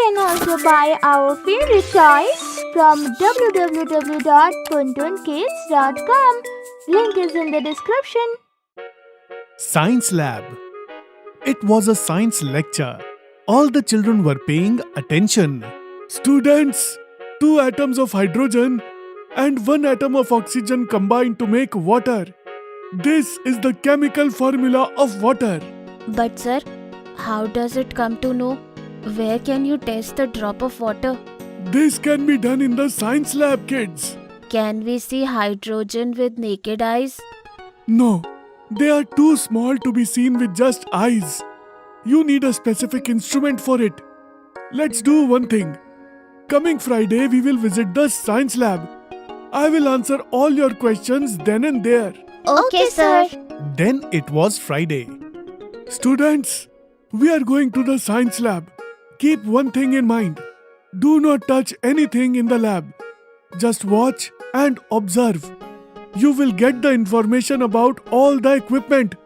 can also buy our favorite toys from www.puntunkids.com. Link is in the description. Science Lab. It was a science lecture. All the children were paying attention. Students, 2 atoms of hydrogen and 1 atom of oxygen combine to make water. This is the chemical formula of water. But sir, how does it come to know? Where can you test the drop of water? This can be done in the science lab, kids. Can we see hydrogen with naked eyes? No, they are too small to be seen with just eyes. You need a specific instrument for it. Let's do one thing. Coming Friday, we will visit the science lab. I will answer all your questions then and there. Okay, sir. Then it was Friday. Students, we are going to the science lab. Keep one thing in mind. Do not touch anything in the lab. Just watch and observe. You will get the information about all the equipment.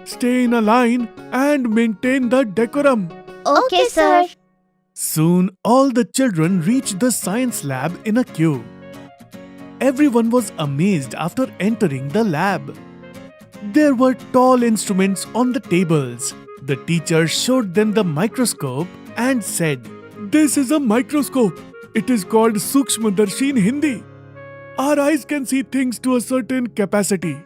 Stay in a line and maintain the decorum. Okay, sir. Soon all the children reached the science lab in a queue. Everyone was amazed after entering the lab. There were tall instruments on the tables. The teacher showed them the microscope and said, "This is a microscope. It is called Sukshmadarshi in Hindi. Our eyes can see things to a certain capacity.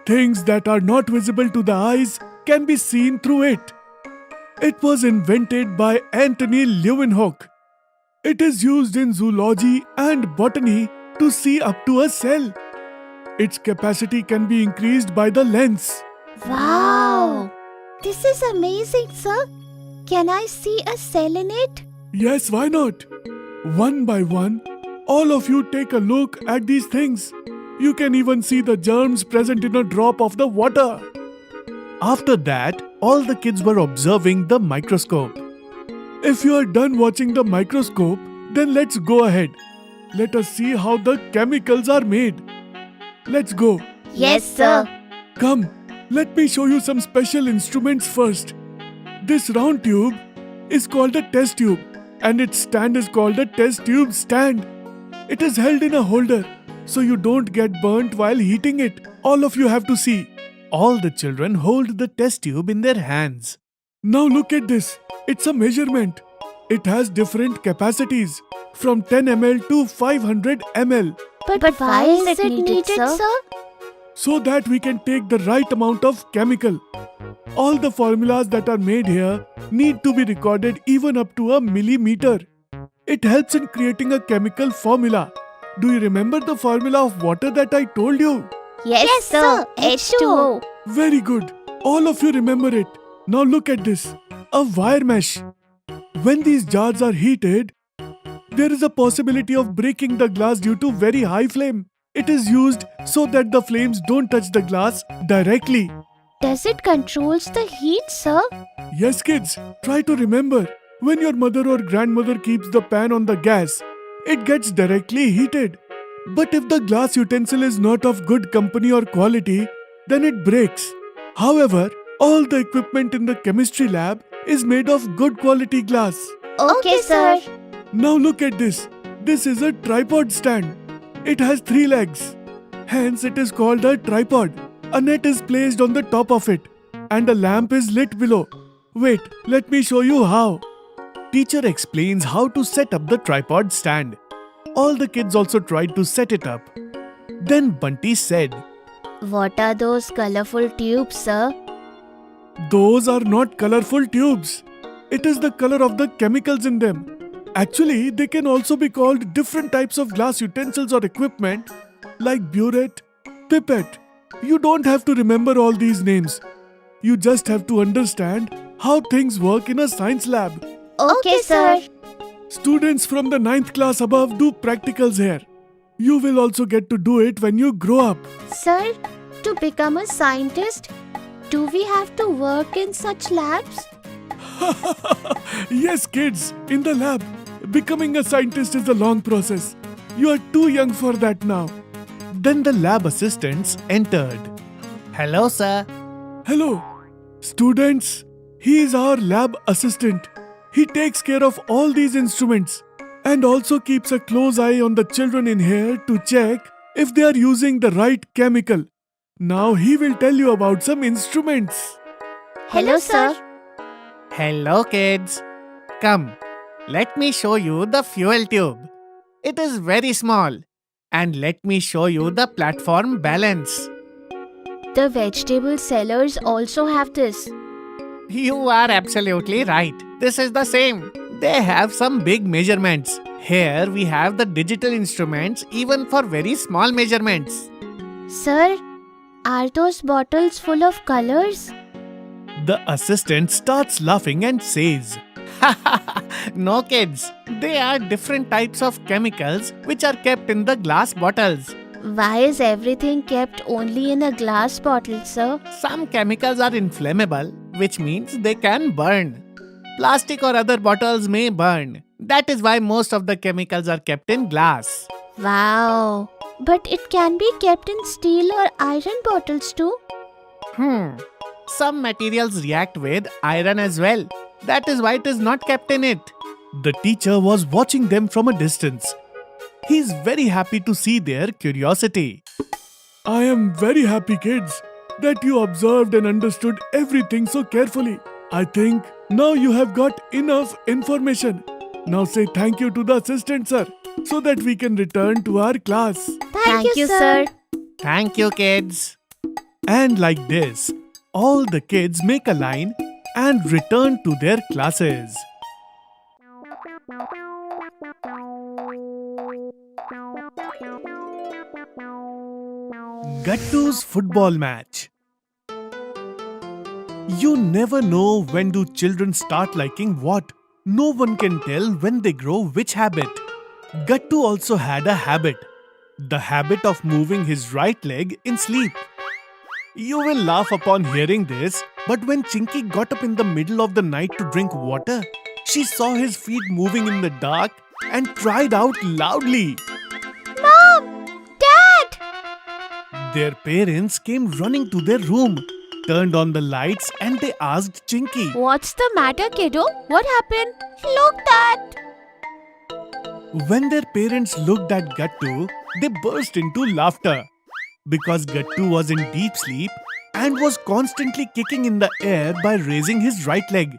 Things that are not visible to the eyes can be seen through it. It was invented by Antony Leeuwenhoek. It is used in zoology and botany to see up to a cell. Its capacity can be increased by the lens." Wow! This is amazing, sir. Can I see a cell in it? Yes, why not? One by one, all of you take a look at these things. You can even see the germs present in a drop of the water. After that, all the kids were observing the microscope. If you are done watching the microscope, then let's go ahead. Let us see how the chemicals are made. Let's go. Yes, sir. Come, let me show you some special instruments first. This round tube is called a test tube and its stand is called a test tube stand. It is held in a holder so you don't get burnt while heating it. All of you have to see. All the children hold the test tube in their hands. Now look at this. It's a measurement. It has different capacities from 10 ml to 500 ml. But why is it needed, sir? So that we can take the right amount of chemical. All the formulas that are made here need to be recorded even up to a millimeter. It helps in creating a chemical formula. Do you remember the formula of water that I told you? Yes, sir. H2O. Very good. All of you remember it. Now look at this. A wire mesh. When these jars are heated, there is a possibility of breaking the glass due to very high flame. It is used so that the flames don't touch the glass directly. Does it controls the heat, sir? Yes, kids, try to remember. When your mother or grandmother keeps the pan on the gas, it gets directly heated. But if the glass utensil is not of good company or quality, then it breaks. However, all the equipment in the chemistry lab is made of good quality glass. Okay, sir. Now look at this. This is a tripod stand. It has 3 legs. Hence it is called a tripod. A net is placed on the top of it and a lamp is lit below. Wait, let me show you how. Teacher explains how to set up the tripod stand. All the kids also tried to set it up. Then Bunty said, What are those colorful tubes, sir? "Those are not colorful tubes. It is the color of the chemicals in them. Actually, they can also be called different types of glass utensils or equipment like burette, pipette. You don't have to remember all these names. You just have to understand how things work in a science lab." Okay, sir. Students from the 9th class above do practicals here. You will also get to do it when you grow up. Sir, to become a scientist, do we have to work in such labs? Yes, kids, in the lab. Becoming a scientist is a long process. You are too young for that now. Then the lab assistants entered. Hello, sir. Hello. Students, he is our lab assistant. He takes care of all these instruments and also keeps a close eye on the children in here to check if they are using the right chemical. Now he will tell you about some instruments. Hello, sir. Hello kids. Come, let me show you the fuel tube. It is very small. And let me show you the platform balance. The vegetable sellers also have this. You are absolutely right. This is the same. They have some big measurements. Here we have the digital instruments even for very small measurements. Sir, are those bottles full of colors? The assistant starts laughing and says, No kids, they are different types of chemicals which are kept in the glass bottles. Why is everything kept only in a glass bottle, sir? Some chemicals are inflammable, which means they can burn. Plastic or other bottles may burn. That is why most of the chemicals are kept in glass. Wow. But it can be kept in steel or iron bottles too. Some materials react with iron as well. That is why it is not kept in it. The teacher was watching them from a distance. He is very happy to see their curiosity. I am very happy, kids, that you observed and understood everything so carefully. I think now you have got enough information. Now say thank you to the assistant, sir, so that we can return to our class. Thank you, sir. Thank you, kids. And like this, all the kids make a line and return to their classes. Gattu's football match. You never know when do children start liking what. No one can tell when they grow which habit. Gattu also had a habit. The habit of moving his right leg in sleep. You will laugh upon hearing this, but when Chinky got up in the middle of the night to drink water, she saw his feet moving in the dark and cried out loudly. Mom! Dad! Their parents came running to their room, turned on the lights, and they asked Chinky. What's the matter, kiddo? What happened? Look, Dad! When their parents looked at Gattu, they burst into laughter. Because Gattu was in deep sleep and was constantly kicking in the air by raising his right leg.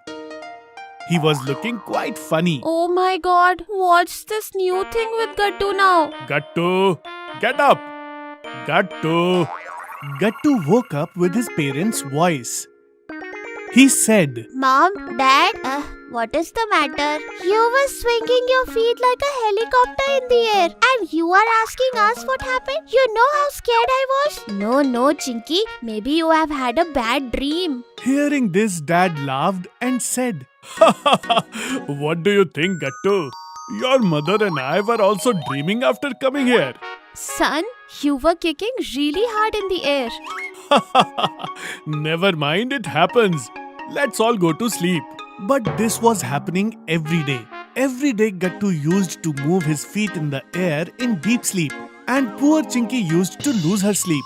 He was looking quite funny. Oh my god, what's this new thing with Gattu now? Gattu, get up! Gattu! Gattu woke up with his parents' voice. He said, Mom, Dad, what is the matter? You were swinging your feet like a helicopter in the air and you are asking us what happened? You know how scared I was? No, Chinky, maybe you have had a bad dream. Hearing this, Dad laughed and said, What do you think, Gattu? Your mother and I were also dreaming after coming here. Son, you were kicking really hard in the air. Never mind, it happens. Let's all go to sleep. But this was happening every day. Every day Gattu used to move his feet in the air in deep sleep. And poor Chinky used to lose her sleep.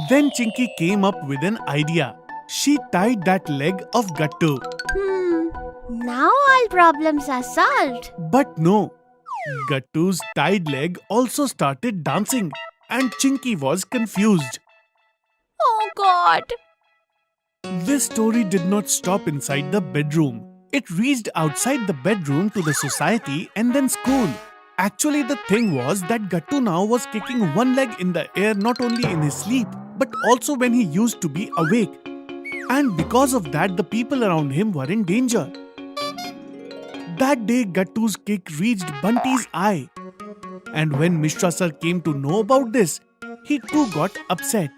Then Chinky came up with an idea. She tied that leg of Gattu. Now all problems are solved. But no. Gattu's tied leg also started dancing. And Chinky was confused. Oh God! This story did not stop inside the bedroom. It reached outside the bedroom to the society and then school. Actually, the thing was that Gattu now was kicking one leg in the air not only in his sleep, but also when he used to be awake. And because of that, the people around him were in danger. That day, Gattu's kick reached Bunty's eye. And when Mishra sir came to know about this, he too got upset.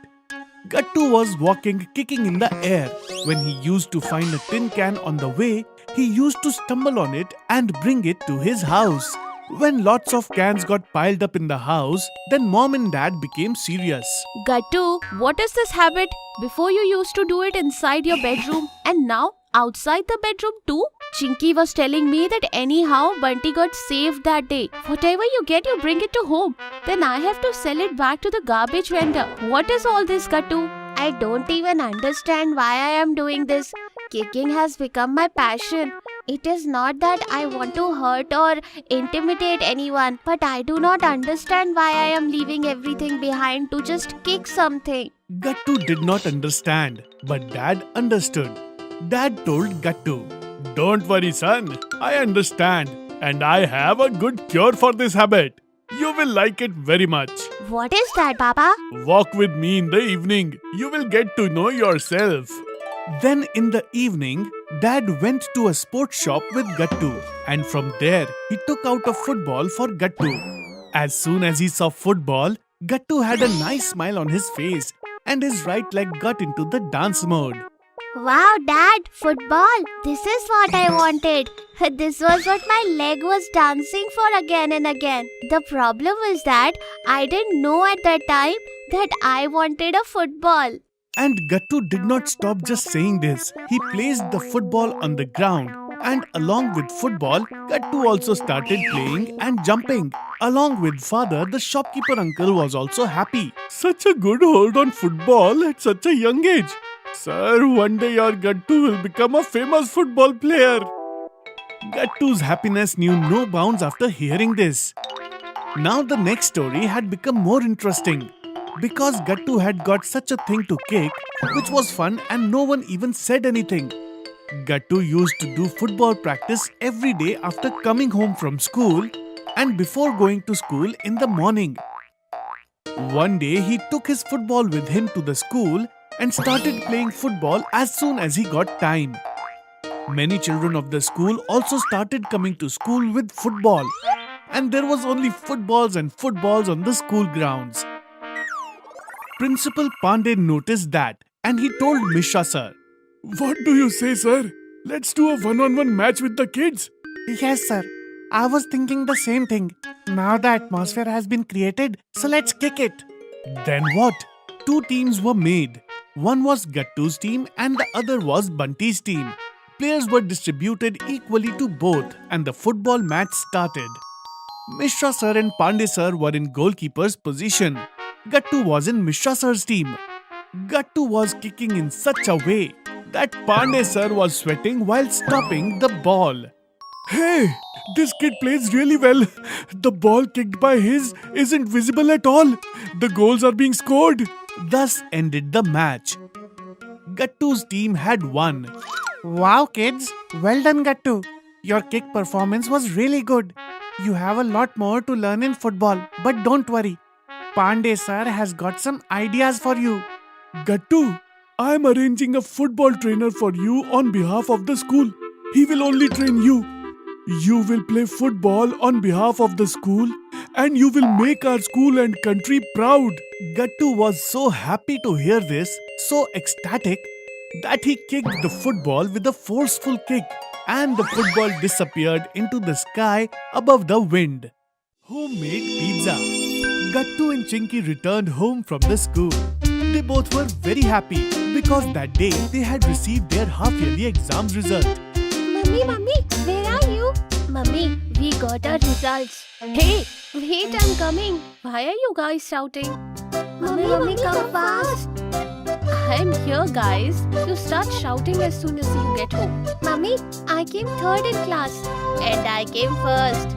Gattu was walking, kicking in the air. When he used to find a tin can on the way, he used to stumble on it and bring it to his house. When lots of cans got piled up in the house, then mom and dad became serious. Gattu, what is this habit? Before you used to do it inside your bedroom and now outside the bedroom too? Chinky was telling me that anyhow Bunty got saved that day. Whatever you get, you bring it to home. Then I have to sell it back to the garbage vendor. What is all this, Gattu? I don't even understand why I am doing this. Kicking has become my passion. It is not that I want to hurt or intimidate anyone, but I do not understand why I am leaving everything behind to just kick something. Gattu did not understand, but Dad understood. Dad told Gattu, "Don't worry, son. I understand. And I have a good cure for this habit. You will like it very much. What is that, Papa? Walk with me in the evening. You will get to know yourself." Then in the evening, Dad went to a sports shop with Gattu, and from there he took out a football for Gattu. As soon as he saw football, Gattu had a nice smile on his face and his right leg got into the dance mode. Wow, Dad, football. This is what I wanted. This was what my leg was dancing for again and again. The problem is that I didn't know at that time that I wanted a football. And Gattu did not stop just saying this. He placed the football on the ground, and along with football, Gattu also started playing and jumping. Along with father, the shopkeeper uncle was also happy. Such a good hold on football at such a young age. Sir, one day your Gattu will become a famous football player. Gattu's happiness knew no bounds after hearing this. Now the next story had become more interesting. Because Gattu had got such a thing to kick, which was fun and no one even said anything. Gattu used to do football practice every day after coming home from school and before going to school in the morning. One day he took his football with him to the school and started playing football as soon as he got time. Many children of the school also started coming to school with football, and there was only footballs and footballs on the school grounds. Principal Pandey noticed that and he told Mishra sir, "What do you say, sir? Let's do a one-on-one match with the kids." Yes, sir. I was thinking the same thing. Now the atmosphere has been created, so let's kick it. Then what? Two teams were made. One was Gattu's team and the other was Bunty's team. Players were distributed equally to both and the football match started. Mishra sir and Pandey sir were in goalkeeper's position. Gattu was in Mishra sir's team. Gattu was kicking in such a way that Pandey sir was sweating while stopping the ball. "Hey, this kid plays really well. The ball kicked by his isn't visible at all. The goals are being scored." Thus ended the match. Gattu's team had won. Wow, kids. Well done, Gattu. Your kick performance was really good. You have a lot more to learn in football, but don't worry. Pandey sir has got some ideas for you. "Gattu, I am arranging a football trainer for you on behalf of the school. He will only train you. You will play football on behalf of the school and you will make our school and country proud." Gattu was so happy to hear this, so ecstatic, that he kicked the football with a forceful kick and the football disappeared into the sky above the wind. Homemade pizza. Gattu and Chinky returned home from the school. They both were very happy because that day they had received their half-yearly exams result. Mummy, where are you? Mummy, we got our results. Hey, wait, I'm coming. Why are you guys shouting? Mummy, come fast. I'm here, guys. You start shouting as soon as you get home. Mummy, I came third in class. And I came first.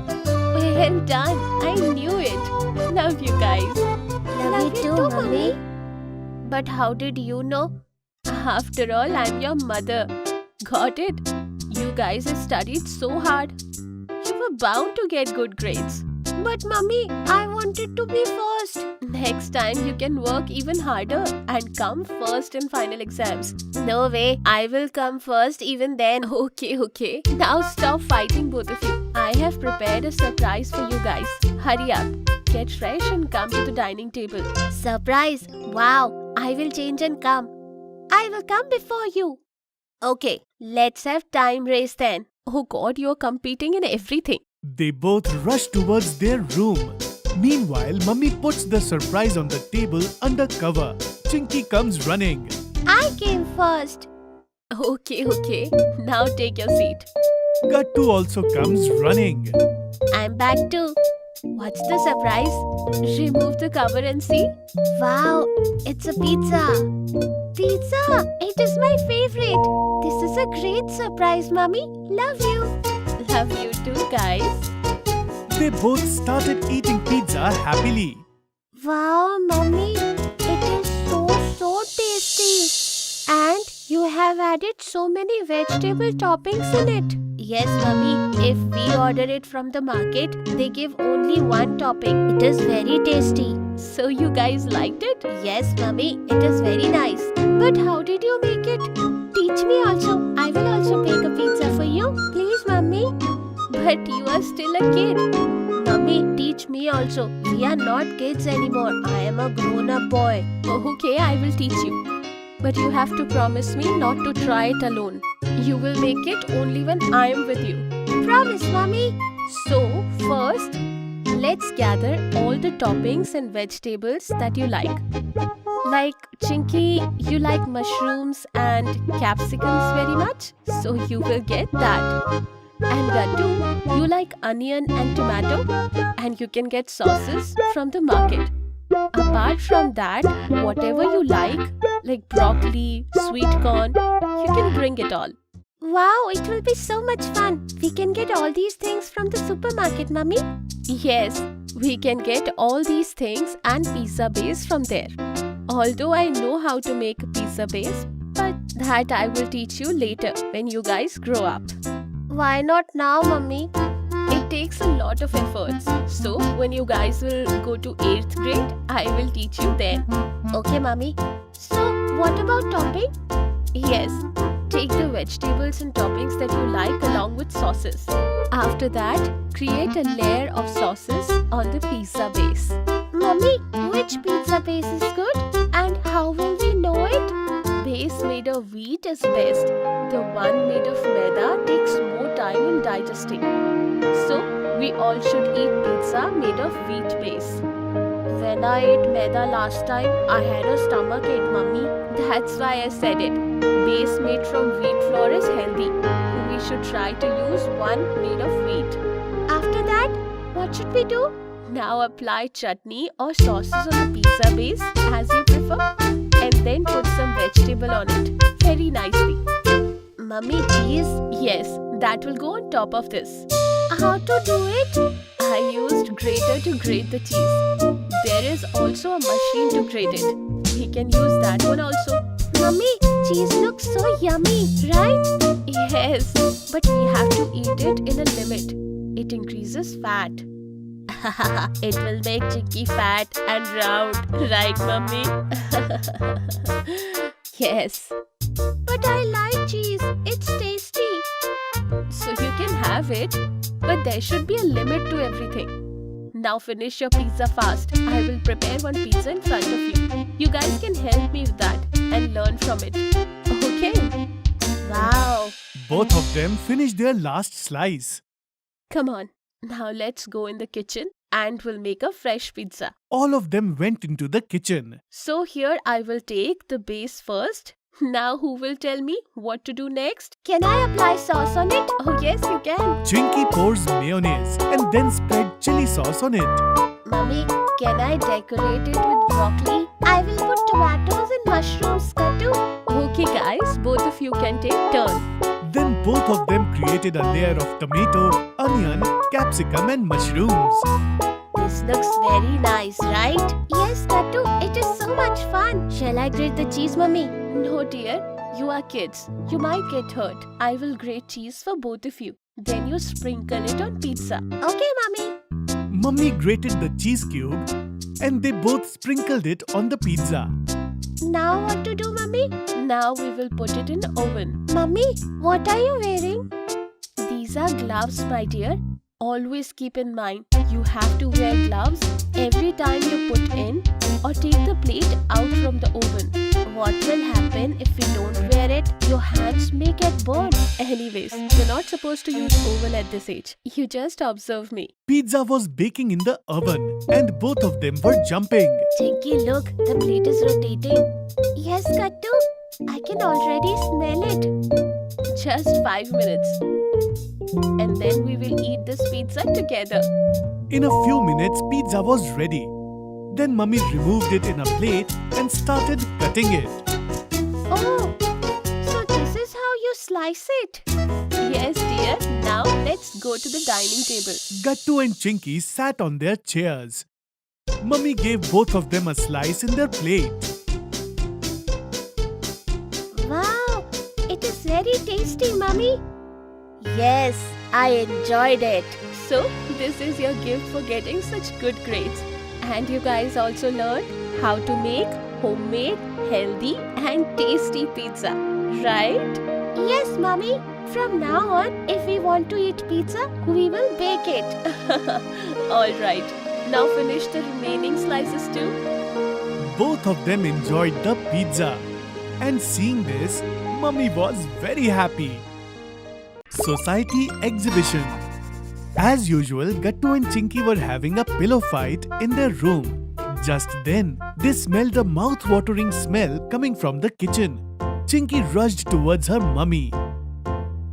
Well done. I knew it. Love you guys. Love you too, Mummy. But how did you know? After all, I'm your mother. Got it? You guys have studied so hard. You were bound to get good grades. But Mummy, I wanted to be first. Next time you can work even harder and come first in final exams. No way, I will come first even then. Okay. Now stop fighting, both of you. I have prepared a surprise for you guys. Hurry up. Get fresh and come to the dining table. Surprise? Wow, I will change and come. I will come before you. Okay, let's have time race then. Oh God, you're competing in everything. They both rushed towards their room. Meanwhile, Mummy puts the surprise on the table under cover. Chinky comes running. I came first. Okay. Now take your seat. Gattu also comes running. I'm back too. What's the surprise? Remove the cover and see. Wow, it's a pizza. Pizza, it is my favorite. This is a great surprise, Mummy. Love you. Love you too, guys. They both started eating pizza happily. Wow, Mummy, it is so tasty. And you have added so many vegetable toppings in it. Yes, Mummy, if we order it from the market, they give only one topping. It is very tasty. So you guys liked it? Yes, Mummy, it is very nice. But how did you make it? Teach me also. I will also bake a pizza for you. Please, Mummy. But you are still a kid. Mummy, teach me also. We are not kids anymore. I am a grown-up boy. Okay, I will teach you. But you have to promise me not to try it alone. You will make it only when I am with you. Promise, Mummy. So, first, let's gather all the toppings and vegetables that you like. Like Chinky, you like mushrooms and capsicums very much, so you will get that. And Gaddu, you like onion and tomato, and you can get sauces from the market. Apart from that, whatever you like broccoli, sweet corn, you can bring it all. Wow, it will be so much fun. We can get all these things from the supermarket, Mummy. Yes, we can get all these things and pizza base from there. Although I know how to make a pizza base, but that I will teach you later when you guys grow up. Why not now, Mummy? It takes a lot of efforts. So, when you guys will go to 8th grade, I will teach you then. Okay, Mummy. So, what about topping? Yes, take the vegetables and toppings that you like along with sauces. After that, create a layer of sauces on the pizza base. Mummy, which pizza base is good? And how will we know it? Base made of wheat is best. The one made of maida takes more time in digesting. So, we all should eat pizza made of wheat base. When I ate maida last time, I had a stomachache, Mummy. That's why I said it. Base made from wheat flour is healthy. We should try to use one made of wheat. After that, what should we do? Now apply chutney or sauces on the pizza base as you prefer, and then put some vegetable on it very nicely. Mummy, cheese? Yes, that will go on top of this. How to do it? I used grater to grate the cheese. There is also a machine to grate it. We can use that one also. Mummy, cheese looks so yummy, right? Yes, but we have to eat it in a limit. It increases fat. It will make Chinky fat and round, right, Mummy? Yes. But I like cheese. It's tasty. So you can have it, but there should be a limit to everything. Now finish your pizza fast. I will prepare one pizza in front of you. You guys can help me with that and learn from it. Okay? Wow. Both of them finished their last slice. Come on. Now let's go in the kitchen and we'll make a fresh pizza. All of them went into the kitchen. So here I will take the base first. Now who will tell me what to do next? Can I apply sauce on it? Oh yes, you can. Chinky pours mayonnaise and then spread chili sauce on it. Mummy, can I decorate it with broccoli? I will put tomatoes and mushrooms too. Okay guys, both of you can take turn. Then both of them created a layer of tomato, onion, capsicum and mushrooms. This looks very nice, right? Yes, Kattu, it is so much fun. Shall I grate the cheese, Mummy? No, dear. You are kids. You might get hurt. I will grate cheese for both of you. Then you sprinkle it on pizza. Okay, Mummy. Mummy grated the cheese cube and they both sprinkled it on the pizza. Now what to do, Mummy? Now we will put it in the oven. Mummy, what are you wearing? These are gloves, my dear. Always keep in mind, you have to wear gloves every time you put in or take the plate out from the oven. What will happen if we don't wear it? Your hands may get burned. Anyways, you're not supposed to use oven at this age. You just observe me. Pizza was baking in the oven and both of them were jumping. Chinky, look, the plate is rotating. Yes, Kattu, I can already smell it. Just 5 minutes. And then we will eat this pizza together. In a few minutes, pizza was ready. Then Mummy removed it in a plate and started cutting it. Oh, so this is how you slice it? Yes, dear. Now let's go to the dining table. Gattu and Chinky sat on their chairs. Mummy gave both of them a slice in their plate. Wow, it is very tasty, Mummy. Yes, I enjoyed it. So, this is your gift for getting such good grades. And you guys also learned how to make homemade, healthy and tasty pizza, right? Yes, Mummy. From now on, if we want to eat pizza, we will bake it. Alright, now finish the remaining slices too. Both of them enjoyed the pizza. And seeing this, Mummy was very happy. Society exhibition. As usual, Gattu and Chinky were having a pillow fight in their room. Just then, they smelled a mouth-watering smell coming from the kitchen. Chinky rushed towards her mummy.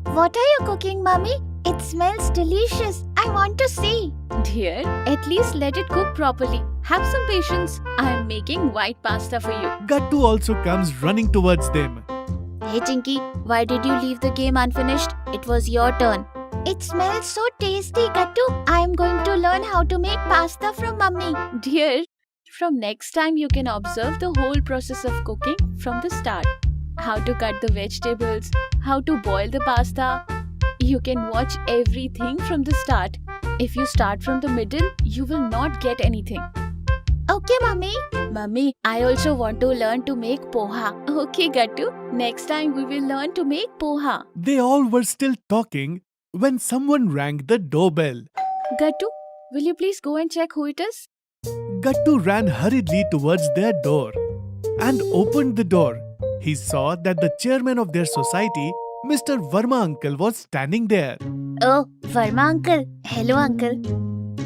What are you cooking, Mummy? It smells delicious. I want to see. Dear, at least let it cook properly. Have some patience. I am making white pasta for you. Gattu also comes running towards them. Hey Chinky, why did you leave the game unfinished? It was your turn. It smells so tasty, Gattu. I am going to learn how to make pasta from Mummy. Dear, from next time you can observe the whole process of cooking from the start. How to cut the vegetables, how to boil the pasta. You can watch everything from the start. If you start from the middle, you will not get anything. Okay, Mummy. Mummy, I also want to learn to make poha. Okay, Gattu, next time we will learn to make poha. They all were still talking when someone rang the doorbell. Gattu, will you please go and check who it is? Gattu ran hurriedly towards their door and opened the door. He saw that the chairman of their society, Mr. Verma uncle, was standing there. Oh, Verma uncle. Hello, uncle.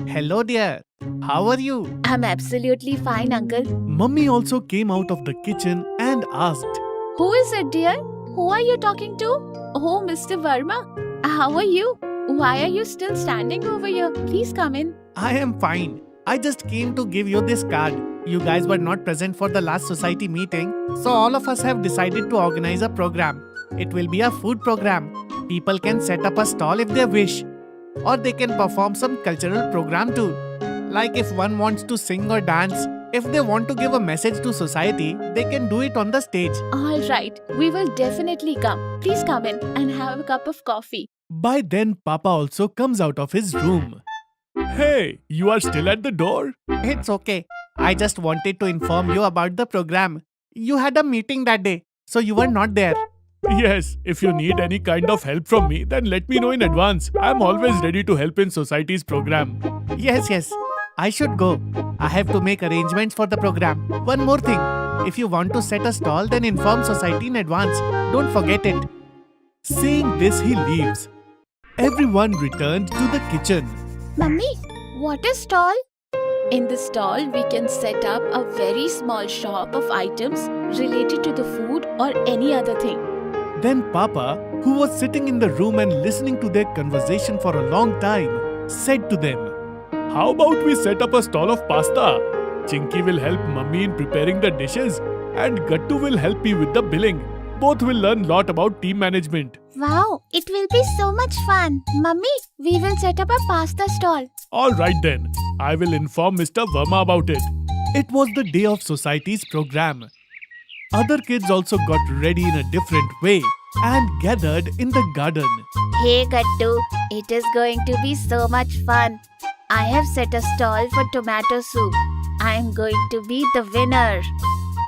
Hello, dear. How are you? I'm absolutely fine, uncle. Mummy also came out of the kitchen and asked, Who is it, dear? Who are you talking to? Oh, Mr. Verma. How are you? Why are you still standing over here? Please come in. I am fine. I just came to give you this card. You guys were not present for the last society meeting, so all of us have decided to organize a program. It will be a food program. People can set up a stall if they wish, or they can perform some cultural program too. Like if one wants to sing or dance, if they want to give a message to society, they can do it on the stage. Alright, we will definitely come. Please come in and have a cup of coffee. By then, Papa also comes out of his room. Hey, you are still at the door? It's okay. I just wanted to inform you about the program. You had a meeting that day, so you were not there. Yes, if you need any kind of help from me, then let me know in advance. I'm always ready to help in society's program. Yes. I should go. I have to make arrangements for the program. One more thing. If you want to set a stall, then inform society in advance. Don't forget it. Saying this, he leaves. Everyone returned to the kitchen. Mummy, what is stall? In the stall, we can set up a very small shop of items related to the food or any other thing. Then Papa, who was sitting in the room and listening to their conversation for a long time, said to them, How about we set up a stall of pasta? Chinky will help Mummy in preparing the dishes and Gattu will help me with the billing. Both will learn lot about team management. Wow, it will be so much fun. Mummy, we will set up a pasta stall. Alright then, I will inform Mr. Verma about it. It was the day of society's program. Other kids also got ready in a different way and gathered in the garden. Hey Gattu, it is going to be so much fun. I have set a stall for tomato soup. I am going to be the winner.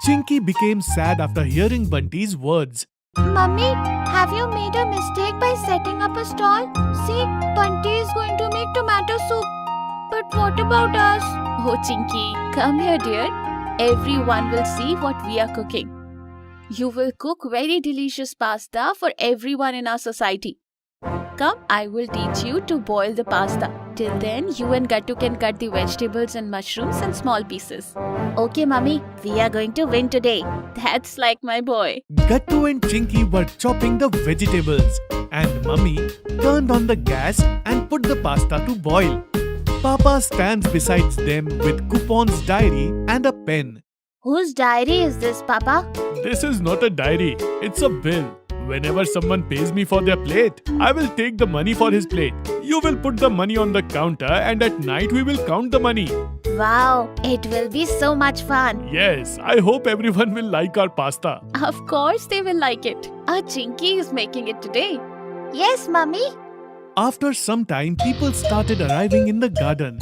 Chinky became sad after hearing Bunty's words. Mummy, have you made a mistake by setting up a stall? See, Bunty is going to make tomato soup. But what about us? Oh, Chinky, come here, dear. Everyone will see what we are cooking. You will cook very delicious pasta for everyone in our society. Come, I will teach you to boil the pasta. Till then, you and Gattu can cut the vegetables and mushrooms in small pieces. Okay, Mummy, we are going to win today. That's like my boy. Gattu and Chinky were chopping the vegetables and Mummy turned on the gas and put the pasta to boil. Papa stands beside them with Coupon's diary and a pen. Whose diary is this, Papa? This is not a diary, it's a bill. Whenever someone pays me for their plate, I will take the money for his plate. You will put the money on the counter and at night we will count the money. Wow, it will be so much fun. Yes, I hope everyone will like our pasta. Of course they will like it. Our Chinky is making it today. Yes, Mummy. After some time, people started arriving in the garden.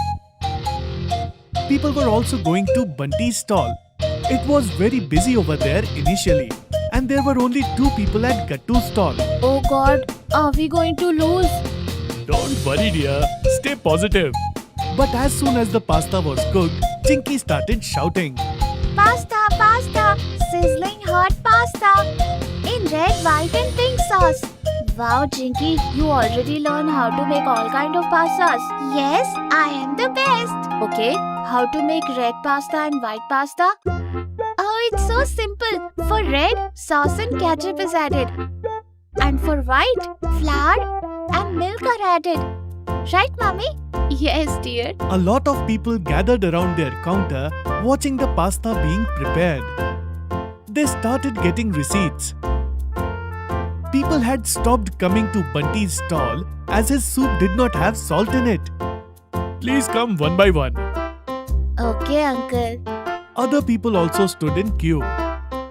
People were also going to Bunty's stall. It was very busy over there initially, and there were only 2 people at Gattu's stall. Oh God, are we going to lose? Don't worry, dear. Stay positive. But as soon as the pasta was cooked, Chinky started shouting. Pasta, pasta, sizzling hot pasta in red, white and pink sauce. Wow, Chinky, you already learned how to make all kind of pastas. Yes, I am the best. Okay, how to make red pasta and white pasta? Oh, it's so simple. For red, sauce and ketchup is added. And for white, flour and milk are added. Right, Mommy? Yes, dear. A lot of people gathered around their counter watching the pasta being prepared. They started getting receipts. People had stopped coming to Bunty's stall as his soup did not have salt in it. Please come one by one. Okay, Uncle. Other people also stood in queue.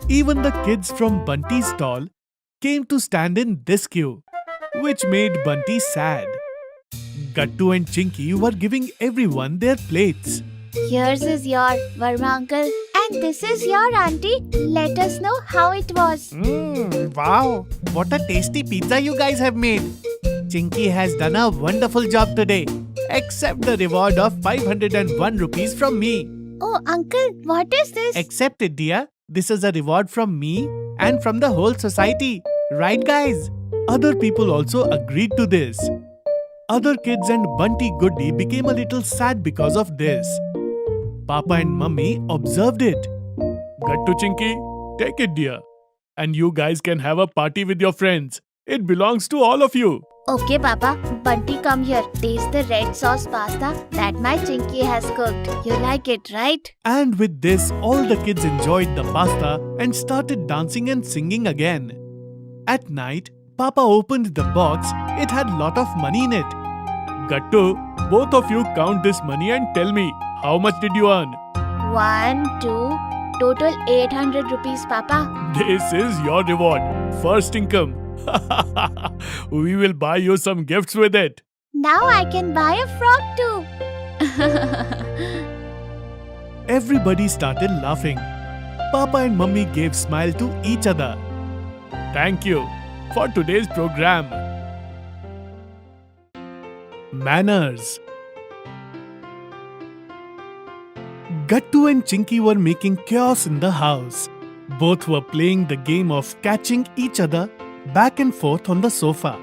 Even the kids from Bunty's stall came to stand in this queue, which made Bunty sad. Gattu and Chinky were giving everyone their plates. Here's is your Verma uncle. And this is your auntie. Let us know how it was. Wow, what a tasty pizza you guys have made. Chinky has done a wonderful job today. Accept the reward of 501 rupees from me. Oh, uncle, what is this? Accept it, dear. This is a reward from me and from the whole society. Right, guys? Other people also agreed to this. Other kids and Bunty Goody became a little sad because of this. Papa and Mummy observed it. Gattu Chinky, take it, dear. And you guys can have a party with your friends. It belongs to all of you. Okay, Papa. Bunty, come here. Taste the red sauce pasta that my Chinky has cooked. You like it, right? And with this, all the kids enjoyed the pasta and started dancing and singing again. At night, Papa opened the box. It had lot of money in it. Gattu, both of you count this money and tell me, how much did you earn? 1, 2, total 800 rupees, Papa. This is your reward. First income. We will buy you some gifts with it. Now I can buy a frog too. Everybody started laughing. Papa and Mummy gave smile to each other. Thank you for today's program. Manners. Gattu and Chinky were making chaos in the house. Both were playing the game of catching each other back and forth on the sofa.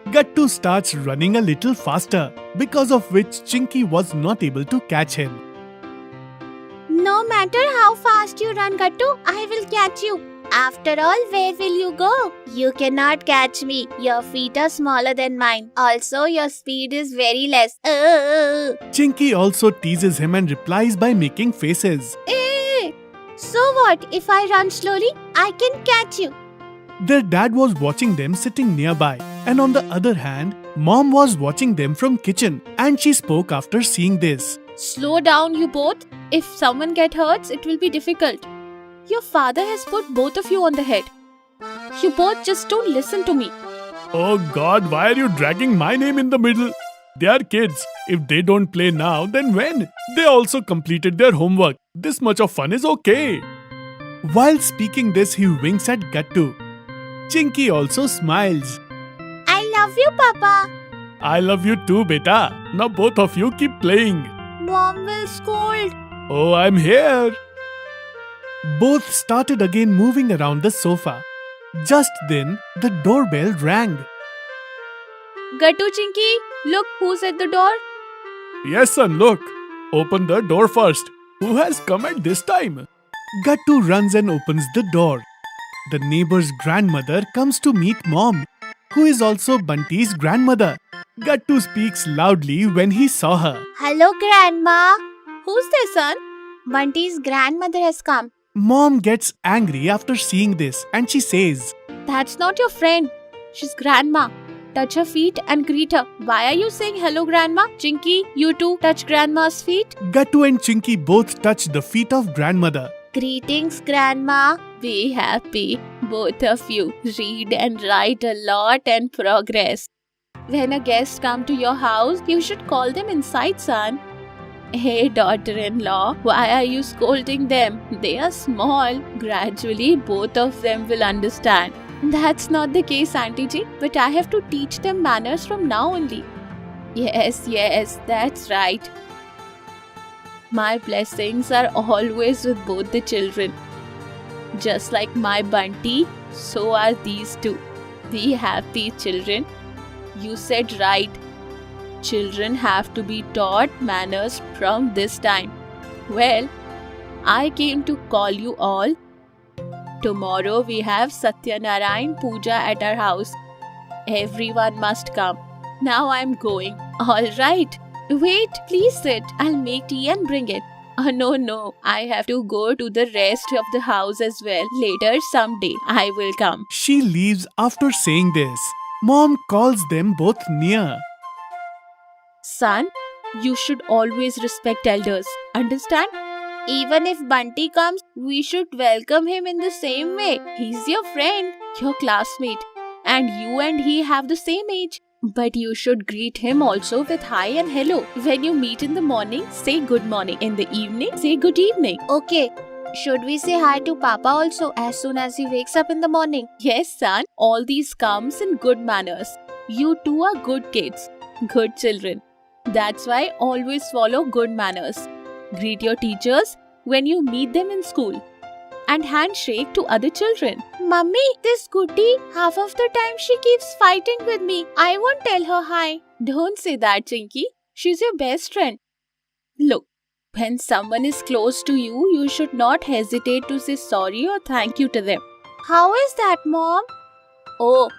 Gattu starts running a little faster, because of which Chinky was not able to catch him. No matter how fast you run, Gattu, I will catch you. After all, where will you go? You cannot catch me. Your feet are smaller than mine. Also, your speed is very less. Chinky also teases him and replies by making faces. So what? If I run slowly, I can catch you. Their dad was watching them sitting nearby, and on the other hand, Mom was watching them from kitchen, and she spoke after seeing this. Slow down, you both. If someone get hurt, it will be difficult. Your father has put both of you on the head. You both just don't listen to me. Oh God, why are you dragging my name in the middle? They are kids. If they don't play now, then when? They also completed their homework. This much of fun is okay. While speaking this, he winks at Gattu. Chinky also smiles. I love you, Papa. I love you too, beta. Now both of you keep playing. Mom will scold. Oh, I'm here. Both started again moving around the sofa. Just then, the doorbell rang. Gattu Chinky, look who's at the door. Yes, son, look. Open the door first. Who has come at this time? Gattu runs and opens the door. The neighbor's grandmother comes to meet Mom, who is also Bunty's grandmother. Gattu speaks loudly when he saw her. Hello, Grandma. Who's there, son? Bunty's grandmother has come. Mom gets angry after seeing this and she says, That's not your friend. She's grandma. Touch her feet and greet her. Why are you saying hello, grandma? Chinky, you too touch grandma's feet. Gattu and Chinky both touch the feet of grandmother. Greetings, Grandma. Be happy, both of you. Read and write a lot and progress. When a guest come to your house, you should call them inside, son. Hey, daughter-in-law, why are you scolding them? They are small. Gradually, both of them will understand. That's not the case, Auntie Ji, but I have to teach them manners from now only. Yes, that's right. My blessings are always with both the children. Just like my Bunty, so are these two. Be happy, children. You said right. Children have to be taught manners from this time. Well, I came to call you all. Tomorrow we have Satyanarayan Puja at our house. Everyone must come. Now I'm going. All right. Wait, please sit. I'll make tea and bring it. No. I have to go to the rest of the house as well. Later, someday, I will come. She leaves after saying this. Mom calls them both near. Son, you should always respect elders. Understand? Even if Bunty comes, we should welcome him in the same way. He's your friend, your classmate, and you and he have the same age. But you should greet him also with hi and hello. When you meet in the morning, say good morning. In the evening, say good evening. Okay. Should we say hi to Papa also as soon as he wakes up in the morning? Yes, son. All these comes in good manners. You two are good kids, good children. That's why always follow good manners. Greet your teachers when you meet them in school. And handshake to other children. Mummy, this goody, half of the time she keeps fighting with me. I won't tell her hi. Don't say that, Chinky. She's your best friend. Look, when someone is close to you, you should not hesitate to say sorry or thank you to them. How is that, Mom? Oh,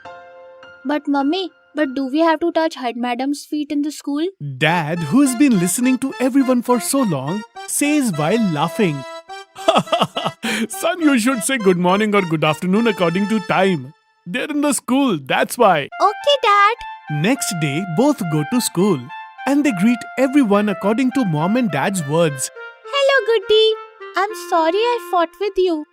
But Mummy, do we have to touch head madam's feet in the school? Dad, who's been listening to everyone for so long, says while laughing, Son, you should say good morning or good afternoon according to time. They're in the school, that's why. Okay, Dad. Next day, both go to school and they greet everyone according to Mom and Dad's words. Hello, Goody. I'm sorry I fought with you.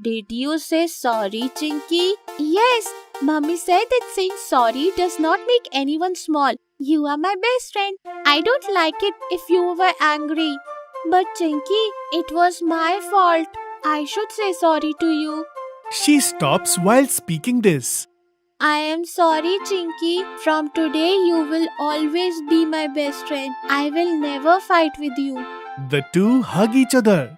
Did you say sorry, Chinky? Yes. Mummy said that saying sorry does not make anyone small. You are my best friend. I don't like it if you were angry. But Chinky, it was my fault. I should say sorry to you. She stops while speaking this. I am sorry, Chinky. From today, you will always be my best friend. I will never fight with you. The two hug each other.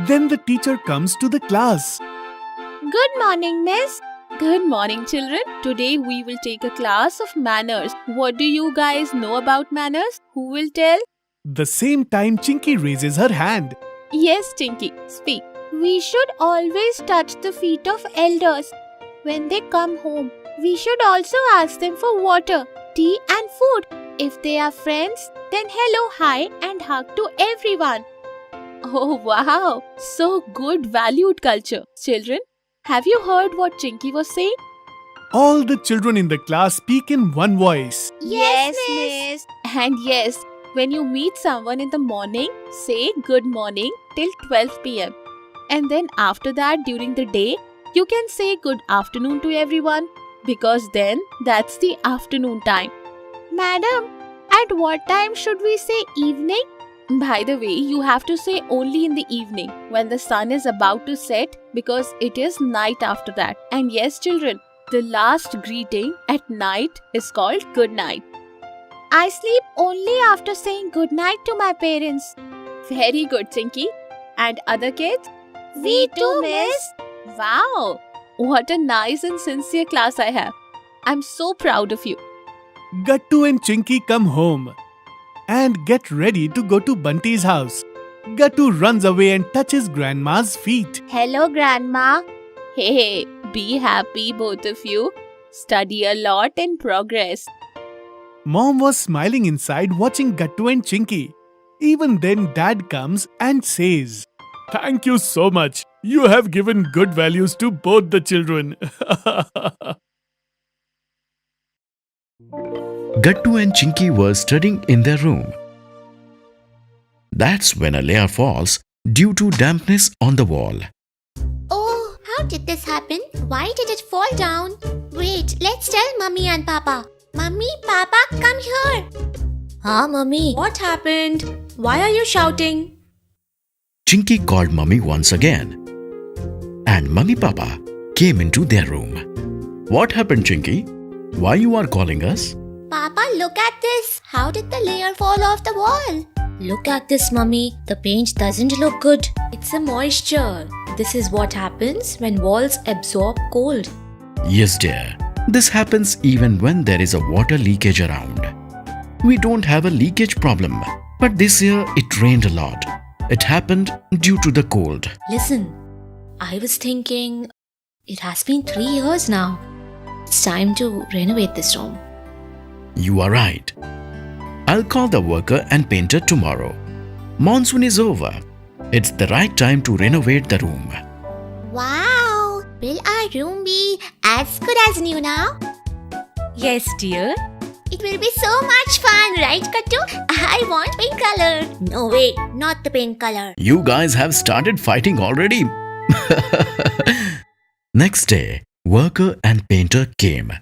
Then the teacher comes to the class. Good morning, miss. good morning, children. Today we will take a class of manners. What do you guys know about manners? Who will tell? The same time Chinky raises her hand. Yes, Chinky, speak. We should always touch the feet of elders. When they come home, we should also ask them for water, tea and food. If they are friends, then hello, hi and hug to everyone. Oh wow, so good valued culture. Children, have you heard what Chinky was saying? All the children in the class speak in one voice. Yes, miss. And yes, when you meet someone in the morning, say good morning till 12 pm. And then after that, during the day, you can say good afternoon to everyone, because then that's the afternoon time. Madam, at what time should we say evening? By the way, you have to say only in the evening when the sun is about to set, because it is night after that. And yes, children, the last greeting at night is called good night. I sleep only after saying good night to my parents. Very good, Chinky. And other kids? We too, miss. Wow! What a nice and sincere class I have. I'm so proud of you. Gattu and Chinky come home and get ready to go to Bunty's house. Gattu runs away and touches Grandma's feet. Hello, Grandma. Hey, be happy both of you. Study a lot and progress. Mom was smiling inside watching Gattu and Chinky. Even then Dad comes and says, "Thank you so much. You have given good values to both the children." Gattu and Chinky were studying in their room. That's when a layer falls due to dampness on the wall. Oh, how did this happen? Why did it fall down? Wait, let's tell Mummy and Papa. Mummy, Papa, come here. Mummy. What happened? Why are you shouting? Chinky called Mummy once again. And Mummy Papa came into their room. What happened, Chinky? Why you are calling us? Papa, look at this. How did the layer fall off the wall? Look at this, Mummy. The paint doesn't look good. It's a moisture. This is what happens when walls absorb cold. Yes, dear. This happens even when there is a water leakage around. We don't have a leakage problem, but this year it rained a lot. It happened due to the cold. Listen, I was thinking it has been 3 years now. It's time to renovate this room. You are right. I'll call the worker and painter tomorrow. Monsoon is over. It's the right time to renovate the room. Wow. Will our room be as good as new now? Yes, dear. It will be so much fun, right, Kattu? I want pink color. No way, not the pink color. You guys have started fighting already. Next day, worker and painter came.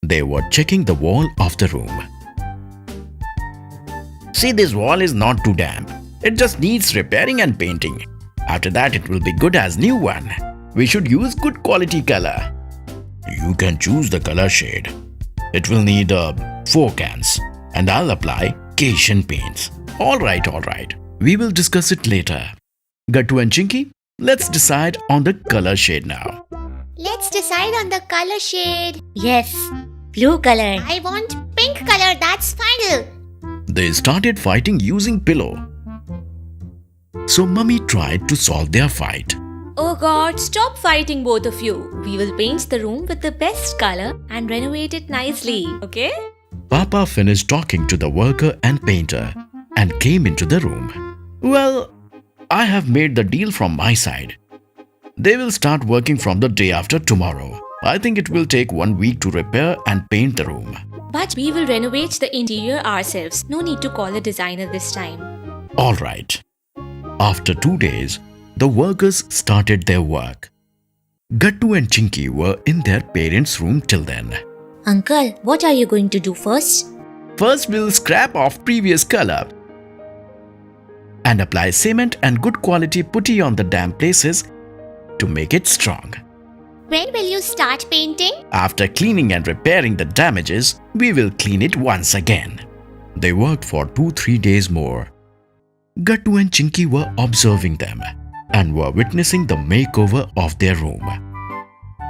They were checking the wall of the room. See, this wall is not too damp. It just needs repairing and painting. After that, it will be good as new one. We should use good quality color. You can choose the color shade. It will need 4 cans, and I'll apply Asian paints. All right. We will discuss it later. Gattu and Chinky, let's decide on the color shade now. Let's decide on the color shade. Yes, blue color. I want pink color, that's final. They started fighting using pillow. So Mummy tried to solve their fight. Oh God, stop fighting, both of you. We will paint the room with the best color and renovate it nicely, okay? Papa finished talking to the worker and painter and came into the room. Well, I have made the deal from my side. They will start working from the day after tomorrow. I think it will take 1 week to repair and paint the room. But we will renovate the interior ourselves. No need to call a designer this time. All right. After 2 days, the workers started their work. Gattu and Chinky were in their parents' room till then. Uncle, what are you going to do first? First, we'll scrap off previous color and apply cement and good quality putty on the damp places to make it strong. When will you start painting? After cleaning and repairing the damages, we will clean it once again. They worked for 2-3 days more. Gattu and Chinky were observing them and were witnessing the makeover of their room.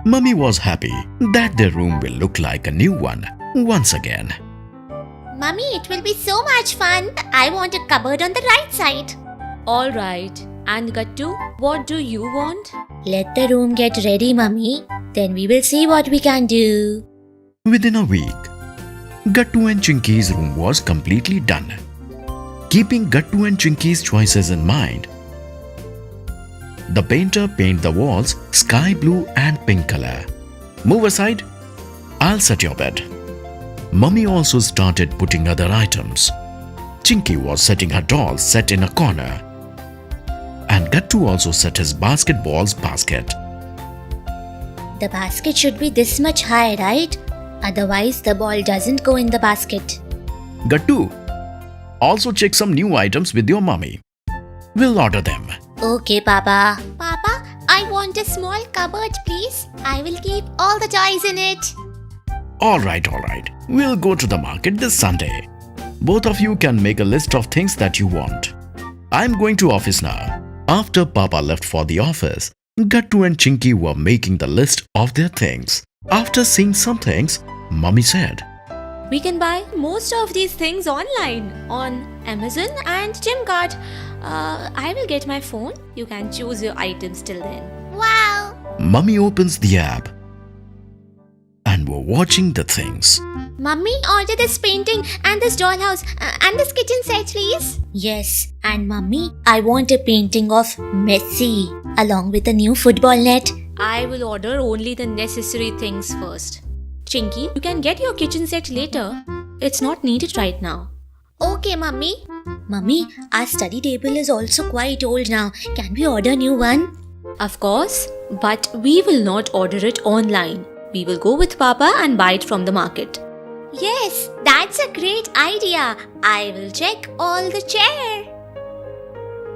Mummy was happy that their room will look like a new one once again. Mummy, it will be so much fun. I want a cupboard on the right side. Alright. And Gattu, what do you want? Let the room get ready, Mummy. Then we will see what we can do. Within a week, Gattu and Chinky's room was completely done. Keeping Gattu and Chinky's choices in mind, the painter painted the walls sky blue and pink color. Move aside. I'll set your bed. Mummy also started putting other items. Chinky was setting her dolls set in a corner. And Gattu also set his basketball's basket. The basket should be this much high, right? Otherwise, the ball doesn't go in the basket. Gattu, also check some new items with your mummy. We'll order them. Okay, Papa. Papa, I want a small cupboard, please. I will keep all the toys in it. All right. We'll go to the market this Sunday. Both of you can make a list of things that you want. I'm going to office now. After Papa left for the office, Gattu and Chinky were making the list of their things. After seeing some things, Mummy said, We can buy most of these things online on Amazon and Gymcart. I will get my phone. You can choose your items till then. Wow! Mummy opens the app and were watching the things. Mummy, order this painting and this dollhouse and this kitchen set, please. Yes, and Mummy, I want a painting of Messi along with a new football net. I will order only the necessary things first. Chinky, you can get your kitchen set later. It's not needed right now. Okay, Mummy. Mummy, our study table is also quite old now. Can we order a new one? Of course, but we will not order it online. We will go with Papa and buy it from the market. Yes, that's a great idea. I will check all the chair.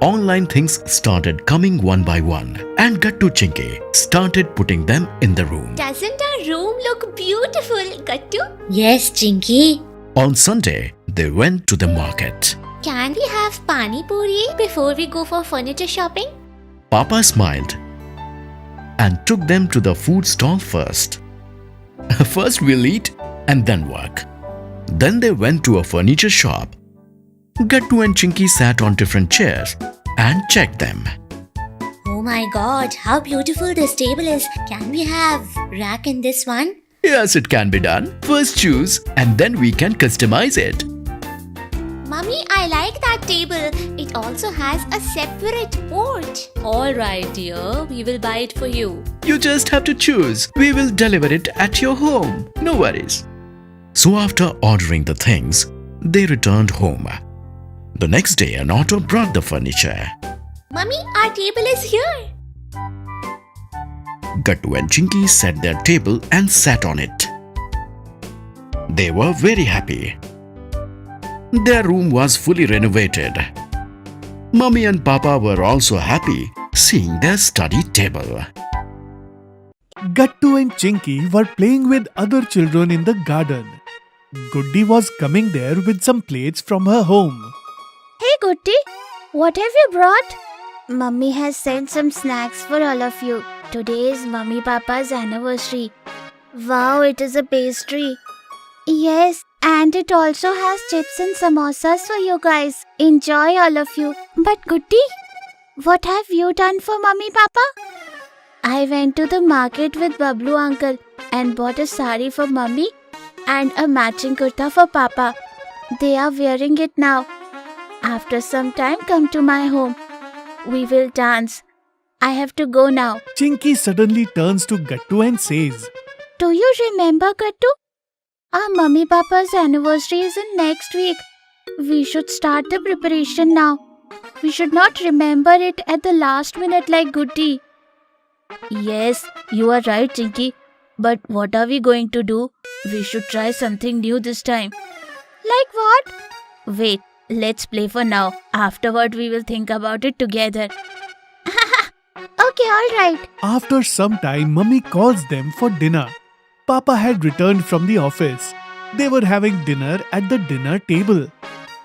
Online things started coming one by one, and Gattu Chinky started putting them in the room. Doesn't our room look beautiful, Gattu? Yes, Chinky. On Sunday, they went to the market. Can we have pani puri before we go for furniture shopping? Papa smiled and took them to the food stall first. First we'll eat and then work. Then they went to a furniture shop. Gattu and Chinky sat on different chairs and checked them. Oh my god, how beautiful this table is. Can we have rack in this one? Yes, it can be done. First choose and then we can customize it. Mummy, I like that table. It also has a separate port. Alright, dear, we will buy it for you. You just have to choose. We will deliver it at your home. No worries. So after ordering the things, they returned home. The next day, an auto brought the furniture. Mummy, our table is here. Gattu and Chinky set their table and sat on it. They were very happy. Their room was fully renovated. Mummy and Papa were also happy seeing their study table. Gattu and Chinky were playing with other children in the garden. Goody was coming there with some plates from her home. Hey Goody, what have you brought? Mummy has sent some snacks for all of you. Today is Mummy Papa's anniversary. Wow, it is a pastry. Yes, and it also has chips and samosas for you guys. Enjoy all of you. But Goody, what have you done for Mummy Papa? I went to the market with Bablu uncle and bought a sari for Mummy and a matching kurta for Papa. They are wearing it now. After some time, come to my home. We will dance. I have to go now. Chinky suddenly turns to Gattu and says, Do you remember, Gattu? Our Mummy Papa's anniversary is in next week. We should start the preparation now. We should not remember it at the last minute like Goody. Yes, you are right, Chinky. But what are we going to do? We should try something new this time. Like what? Wait, let's play for now. Afterward, we will think about it together. Okay, alright. After some time, Mummy calls them for dinner. Papa had returned from the office. They were having dinner at the dinner table.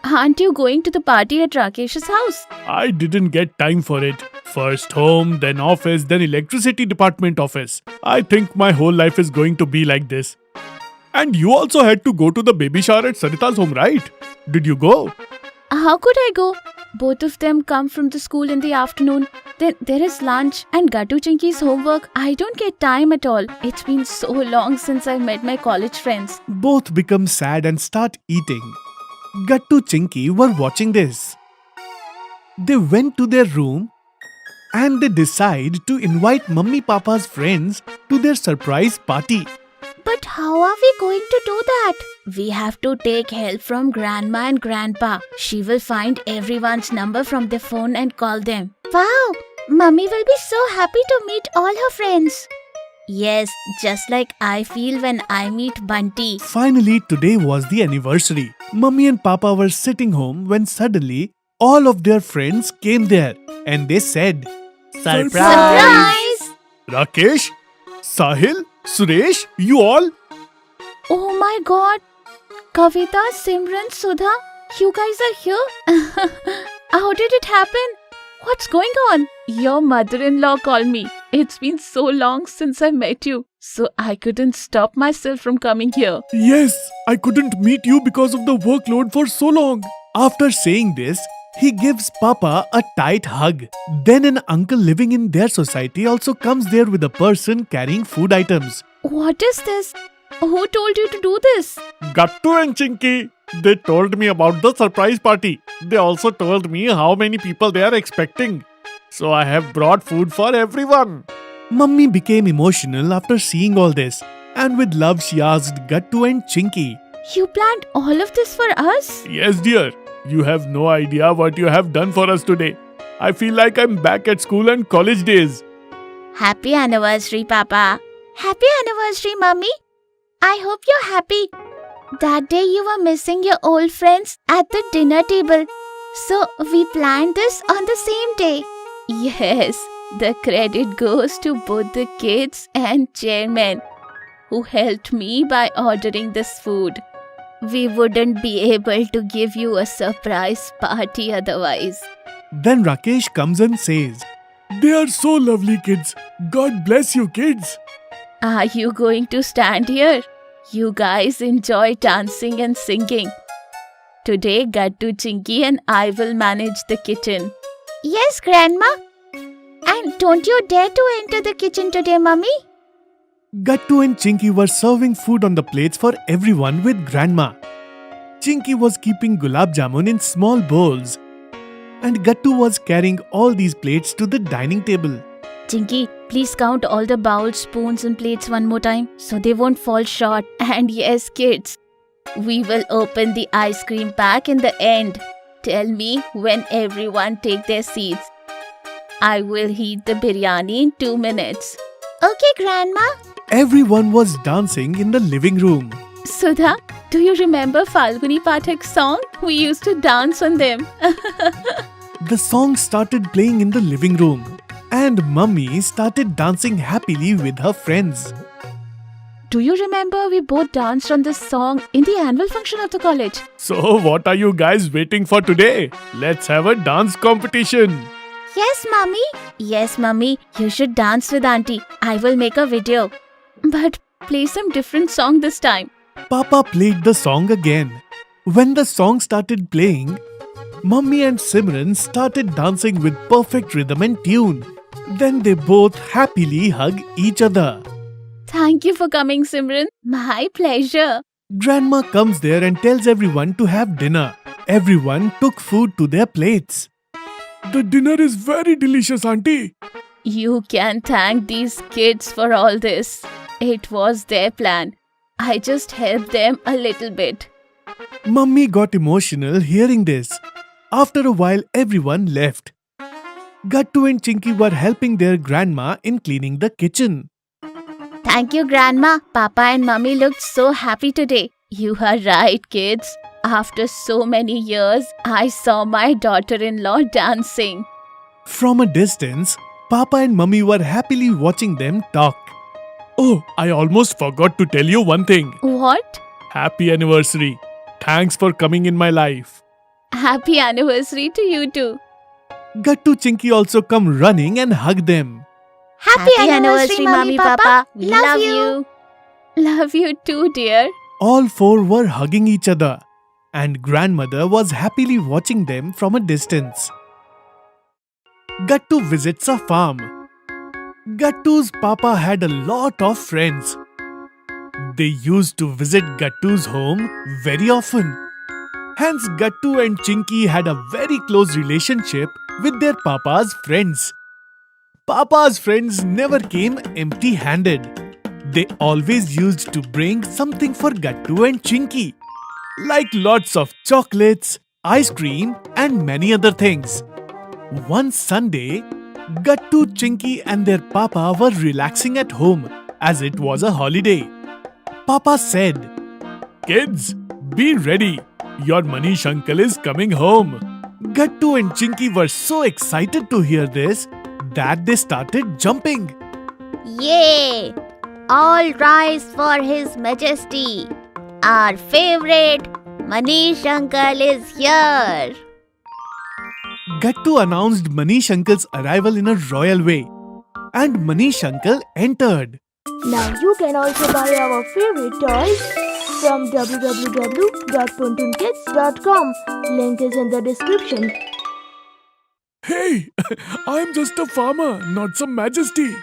Aren't you going to the party at Rakesh's house? I didn't get time for it. First home, then office, then electricity department office. I think my whole life is going to be like this. And you also had to go to the baby shower at Sarita's home, right? Did you go? How could I go? Both of them come from the school in the afternoon. Then there is lunch and Gattu Chinky's homework. I don't get time at all. It's been so long since I met my college friends. Both become sad and start eating. Gattu Chinky were watching this. They went to their room and they decide to invite Mummy Papa's friends to their surprise party. But how are we going to do that? We have to take help from Grandma and Grandpa. She will find everyone's number from their phone and call them. Wow! Mummy will be so happy to meet all her friends. Yes, just like I feel when I meet Bunty. Finally, today was the anniversary. Mummy and Papa were sitting home when suddenly all of their friends came there and they said, Surprise! Rakesh, Sahil, Suresh, you all? Oh my god! Kavita, Simran, Sudha, you guys are here? How did it happen? What's going on? Your mother-in-law called me. It's been so long since I met you, so I couldn't stop myself from coming here. Yes, I couldn't meet you because of the workload for so long. After saying this, he gives Papa a tight hug. Then an uncle living in their society also comes there with a person carrying food items. What is this? Who told you to do this? Gattu and Chinky. They told me about the surprise party. They also told me how many people they are expecting. So I have brought food for everyone. Mummy became emotional after seeing all this. And with love she asked Gattu and Chinky. You planned all of this for us? Yes dear, you have no idea what you have done for us today. I feel like I'm back at school and college days. Happy anniversary, Papa. Happy anniversary, Mummy. I hope you're happy. That day you were missing your old friends at the dinner table. So we planned this on the same day. Yes, the credit goes to both the kids and chairman who helped me by ordering this food. We wouldn't be able to give you a surprise party otherwise. Then Rakesh comes and says, "They are so lovely kids. God bless you kids." Are you going to stand here? You guys enjoy dancing and singing. Today, Gattu, Chinky and I will manage the kitchen. Yes, Grandma. And don't you dare to enter the kitchen today, Mummy. Gattu and Chinky were serving food on the plates for everyone with Grandma. Chinky was keeping gulab jamun in small bowls. And Gattu was carrying all these plates to the dining table. Chinky, please count all the bowls, spoons and plates one more time so they won't fall short. And yes, kids, we will open the ice cream pack in the end. Tell me when everyone take their seats. I will heat the biryani in 2 minutes. Okay, Grandma. Everyone was dancing in the living room. Sudha, do you remember Falguni Pathak's song? We used to dance on them. The song started playing in the living room. And Mummy started dancing happily with her friends. Do you remember we both danced on this song in the annual function of the college? So what are you guys waiting for today? Let's have a dance competition. Yes, Mummy. Yes, Mummy, you should dance with Auntie. I will make a video. But play some different song this time. Papa played the song again. When the song started playing, Mummy and Simran started dancing with perfect rhythm and tune. Then they both happily hugged each other. Thank you for coming, Simran. My pleasure. Grandma comes there and tells everyone to have dinner. Everyone took food to their plates. The dinner is very delicious, Auntie. You can thank these kids for all this. It was their plan. I just helped them a little bit. Mummy got emotional hearing this. After a while, everyone left. Gattu and Chinky were helping their grandma in cleaning the kitchen. Thank you, Grandma. Papa and Mummy looked so happy today. You are right, kids. After so many years, I saw my daughter-in-law dancing. From a distance, Papa and Mummy were happily watching them talk. Oh, I almost forgot to tell you one thing. What? Happy anniversary. Thanks for coming in my life. Happy anniversary to you too. Gattu Chinky also come running and hug them. Happy anniversary, Mummy, Papa. We Love you. Love you too, dear. All four were hugging each other, and grandmother was happily watching them from a distance. Gattu visits a farm. Gattu's papa had a lot of friends. They used to visit Gattu's home very often. Hence, Gattu and Chinky had a very close relationship with their papa's friends. Papa's friends never came empty-handed. They always used to bring something for Gattu and Chinky, like lots of chocolates, ice cream, and many other things. One Sunday, Gattu, Chinky, and their papa were relaxing at home as it was a holiday. Papa said, "Kids, be ready. Your Manish uncle is coming home." Gattu and Chinky were so excited to hear this that they started jumping. Yay! All rise for His Majesty. Our favorite Manish uncle is here. Gattu announced Manish uncle's arrival in a royal way, and Manish uncle entered. Now you can also buy our favorite toys from www.puntunkids.com. Link is in the description. Hey, I'm just a farmer, not some majesty.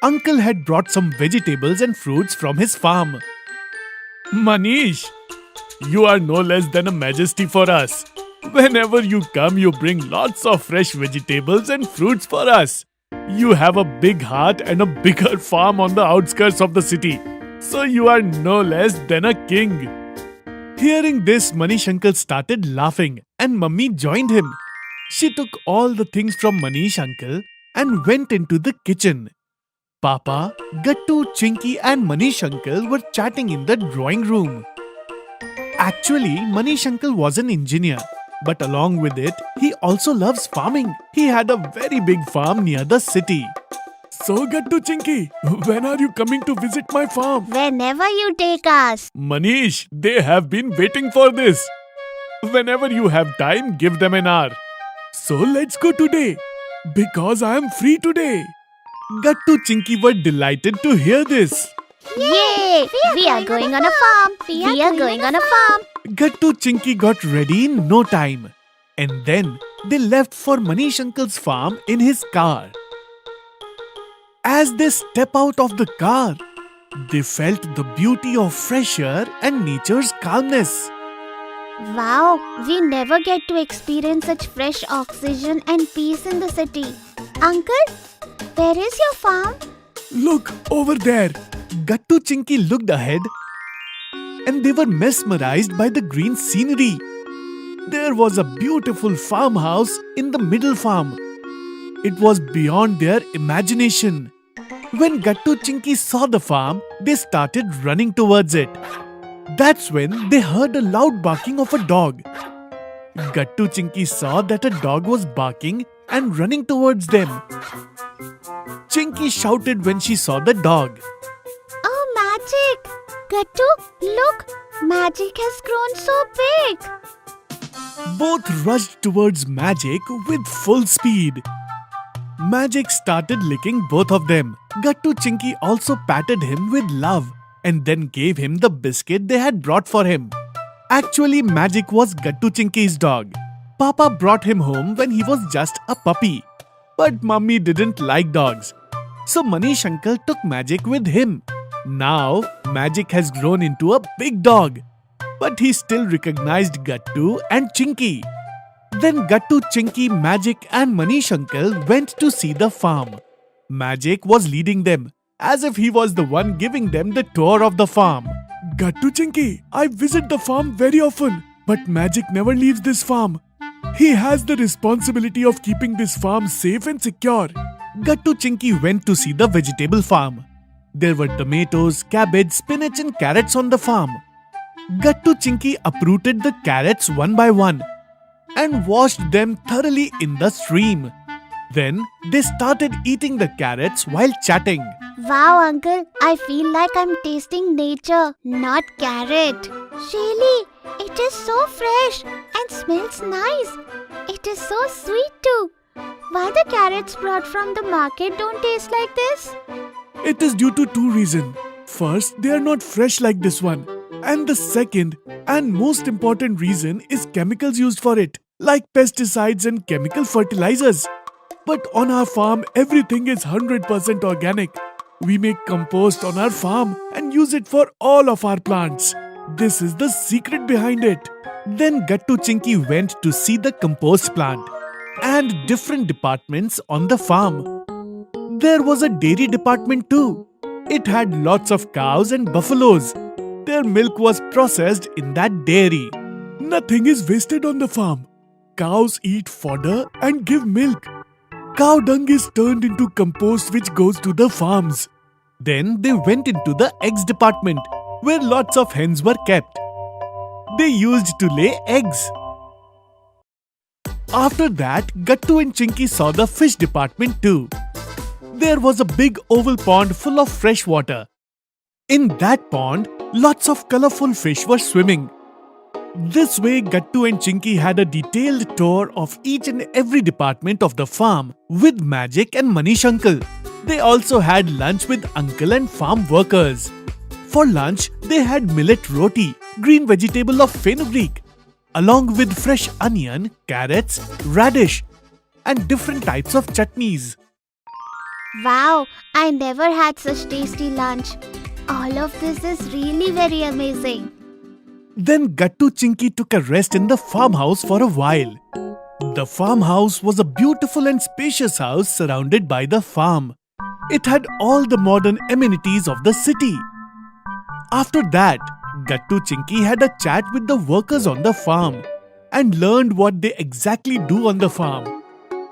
Uncle had brought some vegetables and fruits from his farm. Manish, you are no less than a majesty for us. Whenever you come, you bring lots of fresh vegetables and fruits for us. You have a big heart and a bigger farm on the outskirts of the city. So you are no less than a king. Hearing this, Manish uncle started laughing and Mummy joined him. She took all the things from Manish uncle and went into the kitchen. Papa, Gattu, Chinky and Manish uncle were chatting in the drawing room. Actually, Manish uncle was an engineer, but along with it, he also loves farming. He had a very big farm near the city. So Gattu, Chinky, when are you coming to visit my farm? Whenever you take us. Manish, they have been waiting for this. Whenever you have time, give them an hour. So let's go today, because I am free today. Gattu, Chinky were delighted to hear this. Yay! We are going on a farm. We are going on a farm. Gattu, Chinky got ready in no time. And then they left for Manish uncle's farm in his car. As they step out of the car, they felt the beauty of fresh air and nature's calmness. Wow, we never get to experience such fresh oxygen and peace in the city. Uncle, where is your farm? Look, over there. Gattu, Chinky looked ahead and they were mesmerized by the green scenery. There was a beautiful farmhouse in the middle farm. It was beyond their imagination. When Gattu, Chinky saw the farm, they started running towards it. That's when they heard a loud barking of a dog. Gattu, Chinky saw that a dog was barking and running towards them. Chinky shouted when she saw the dog. Oh, magic! Gattu, look! Magic has grown so big! Both rushed towards Magic with full speed. Magic started licking both of them. Gattu, Chinky also patted him with love and then gave him the biscuit they had brought for him. Actually, Magic was Gattu, Chinky's dog. Papa brought him home when he was just a puppy. But Mummy didn't like dogs. So Manish uncle took Magic with him. Now, Magic has grown into a big dog. But he still recognized Gattu and Chinky. Then Gattu, Chinky, Magic and Manish uncle went to see the farm. Magic was leading them, as if he was the one giving them the tour of the farm. Gattu, Chinky, I visit the farm very often, but Magic never leaves this farm. He has the responsibility of keeping this farm safe and secure. Gattu, Chinky went to see the vegetable farm. There were tomatoes, cabbage, spinach and carrots on the farm. Gattu, Chinky uprooted the carrots one by one and washed them thoroughly in the stream. Then they started eating the carrots while chatting. Wow, Uncle, I feel like I'm tasting nature, not carrot. Really, it is so fresh and smells nice. It is so sweet too. Why the carrots brought from the market don't taste like this? It is due to two reasons. First, they are not fresh like this one. And the second and most important reason is chemicals used for it, like pesticides and chemical fertilizers. But on our farm, everything is 100% organic. We make compost on our farm and use it for all of our plants. This is the secret behind it. Then Gattu, Chinky went to see the compost plant and different departments on the farm. There was a dairy department too. It had lots of cows and buffaloes. Their milk was processed in that dairy. Nothing is wasted on the farm. Cows eat fodder and give milk. Cow dung is turned into compost which goes to the farms. Then they went into the eggs department where lots of hens were kept. They used to lay eggs. After that, Gattu and Chinky saw the fish department too. There was a big oval pond full of fresh water. In that pond, lots of colorful fish were swimming. This way, Gattu and Chinky had a detailed tour of each and every department of the farm with Magic and Manish uncle. They also had lunch with uncle and farm workers. For lunch, they had millet roti, green vegetable of fenugreek, along with fresh onion, carrots, radish, and different types of chutneys. Wow, I never had such tasty lunch. All of this is really very amazing. Then Gattu Chinky took a rest in the farmhouse for a while. The farmhouse was a beautiful and spacious house surrounded by the farm. It had all the modern amenities of the city. After that, Gattu Chinky had a chat with the workers on the farm and learned what they exactly do on the farm.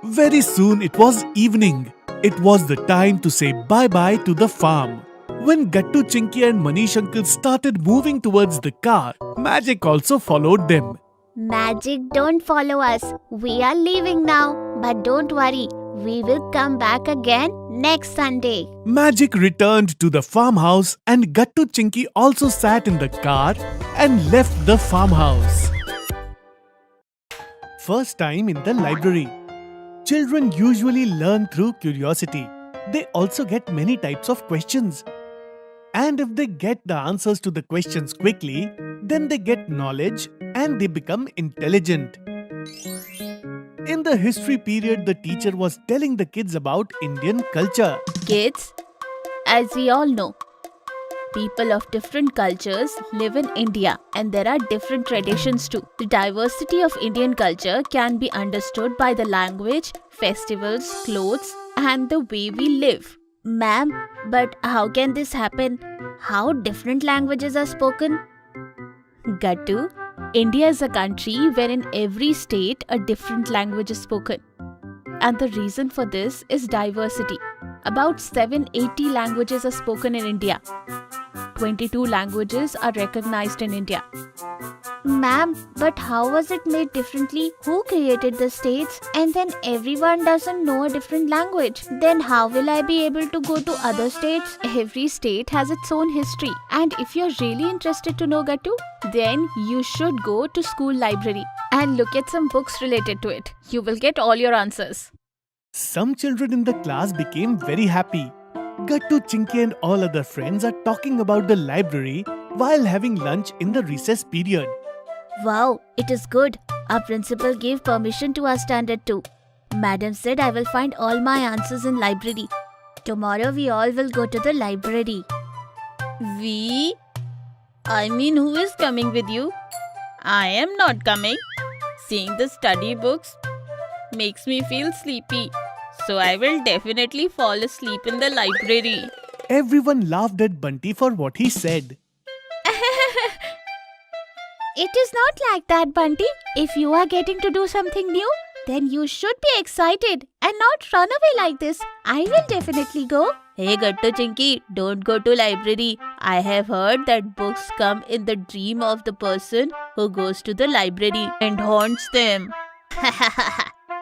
Very soon it was evening. It was the time to say bye-bye to the farm. When Gattu Chinky and Manish uncle started moving towards the car, Magic also followed them. Magic, don't follow us. We are leaving now. But don't worry, we will come back again next Sunday. Magic returned to the farmhouse and Gattu Chinky also sat in the car and left the farmhouse. First time in the library. Children usually learn through curiosity. They also get many types of questions. And if they get the answers to the questions quickly, then they get knowledge and they become intelligent. In the history period, the teacher was telling the kids about Indian culture. Kids, as we all know, people of different cultures live in India and there are different traditions too. The diversity of Indian culture can be understood by the language, festivals, clothes, and the way we live. Ma'am, but how can this happen? How different languages are spoken? Gattu, India is a country where in every state a different language is spoken. And the reason for this is diversity. About 780 languages are spoken in India. 22 languages are recognized in India. Ma'am, but how was it made differently? Who created the states? And then everyone doesn't know a different language. Then how will I be able to go to other states? Every state has its own history. And if you're really interested to know Gattu, then you should go to school library and look at some books related to it. You will get all your answers. Some children in the class became very happy. Gattu Chinky and all other friends are talking about the library while having lunch in the recess period. Wow, it is good. Our principal gave permission to us standard 2. Madam said I will find all my answers in library. Tomorrow we all will go to the library. We? I mean, who is coming with you? I am not coming. Seeing the study books makes me feel sleepy. So I will definitely fall asleep in the library. Everyone laughed at Bunty for what he said. It is not like that, Bunty. If you are getting to do something new, then you should be excited and not run away like this. I will definitely go. Hey Gattu Chinky, don't go to library. I have heard that books come in the dream of the person who goes to the library and haunts them.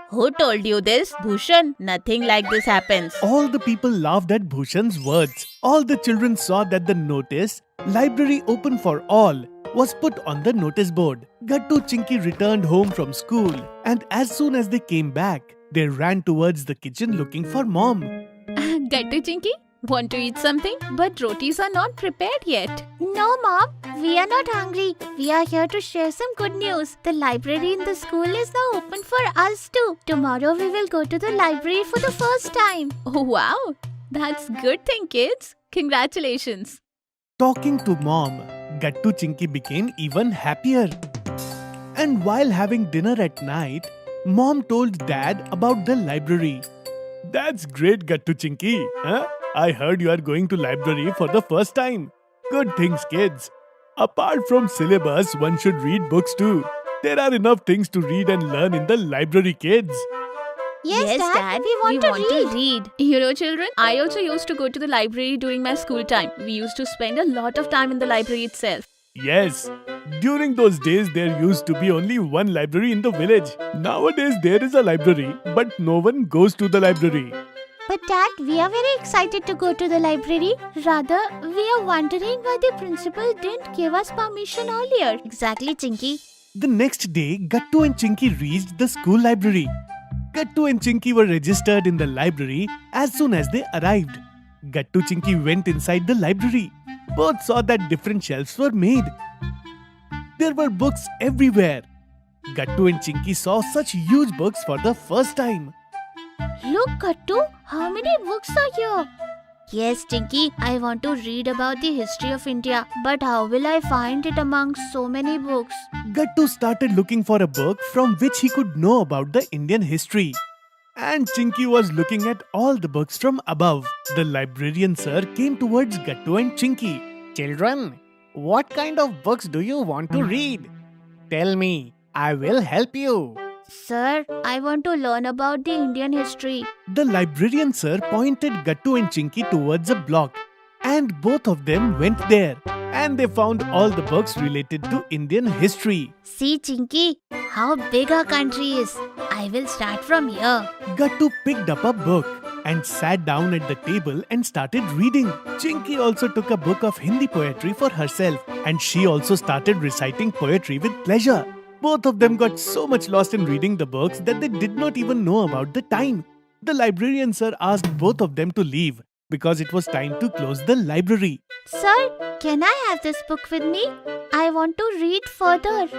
Who told you this? Bhushan, nothing like this happens. All the people laughed at Bhushan's words. All the children saw that the notice, "Library open for all," was put on the notice board. Gattu Chinky returned home from school and as soon as they came back, they ran towards the kitchen looking for mom. Gattu Chinky, want to eat something? But rotis are not prepared yet. No, Mom. We are not hungry. We are here to share some good news. The library in the school is now open for us too. Tomorrow we will go to the library for the first time. Oh wow, that's good thing, kids. Congratulations. Talking to mom, Gattu Chinky became even happier. And while having dinner at night, mom told dad about the library. That's great, Gattu Chinky. Huh? I heard you are going to library for the first time. Good things, kids. Apart from syllabus, one should read books too. There are enough things to read and learn in the library, kids. Yes, Dad, we want to read. You know, children, I also used to go to the library during my school time. We used to spend a lot of time in the library itself. Yes, during those days there used to be only one library in the village. Nowadays there is a library, but no one goes to the library. But Dad, we are very excited to go to the library. Rather, we are wondering why the principal didn't give us permission earlier. Exactly, Chinky. The next day, Gattu and Chinky reached the school library. Gattu and Chinky were registered in the library as soon as they arrived. Gattu Chinky went inside the library. Both saw that different shelves were made. There were books everywhere. Gattu and Chinky saw such huge books for the first time. Look, Gattu, how many books are here? Yes, Chinky, I want to read about the history of India, but how will I find it among so many books? Gattu started looking for a book from which he could know about the Indian history. And Chinky was looking at all the books from above. The librarian sir came towards Gattu and Chinky. Children, what kind of books do you want to read? Tell me, I will help you. Sir, I want to learn about the Indian history. The librarian sir pointed Gattu and Chinky towards a block, and both of them went there, and they found all the books related to Indian history. See, Chinky, how big our country is. I will start from here. Gattu picked up a book and sat down at the table and started reading. Chinky also took a book of Hindi poetry for herself, and she also started reciting poetry with pleasure. Both of them got so much lost in reading the books that they did not even know about the time. The librarian sir asked both of them to leave because it was time to close the library. Sir, can I have this book with me? I want to read further.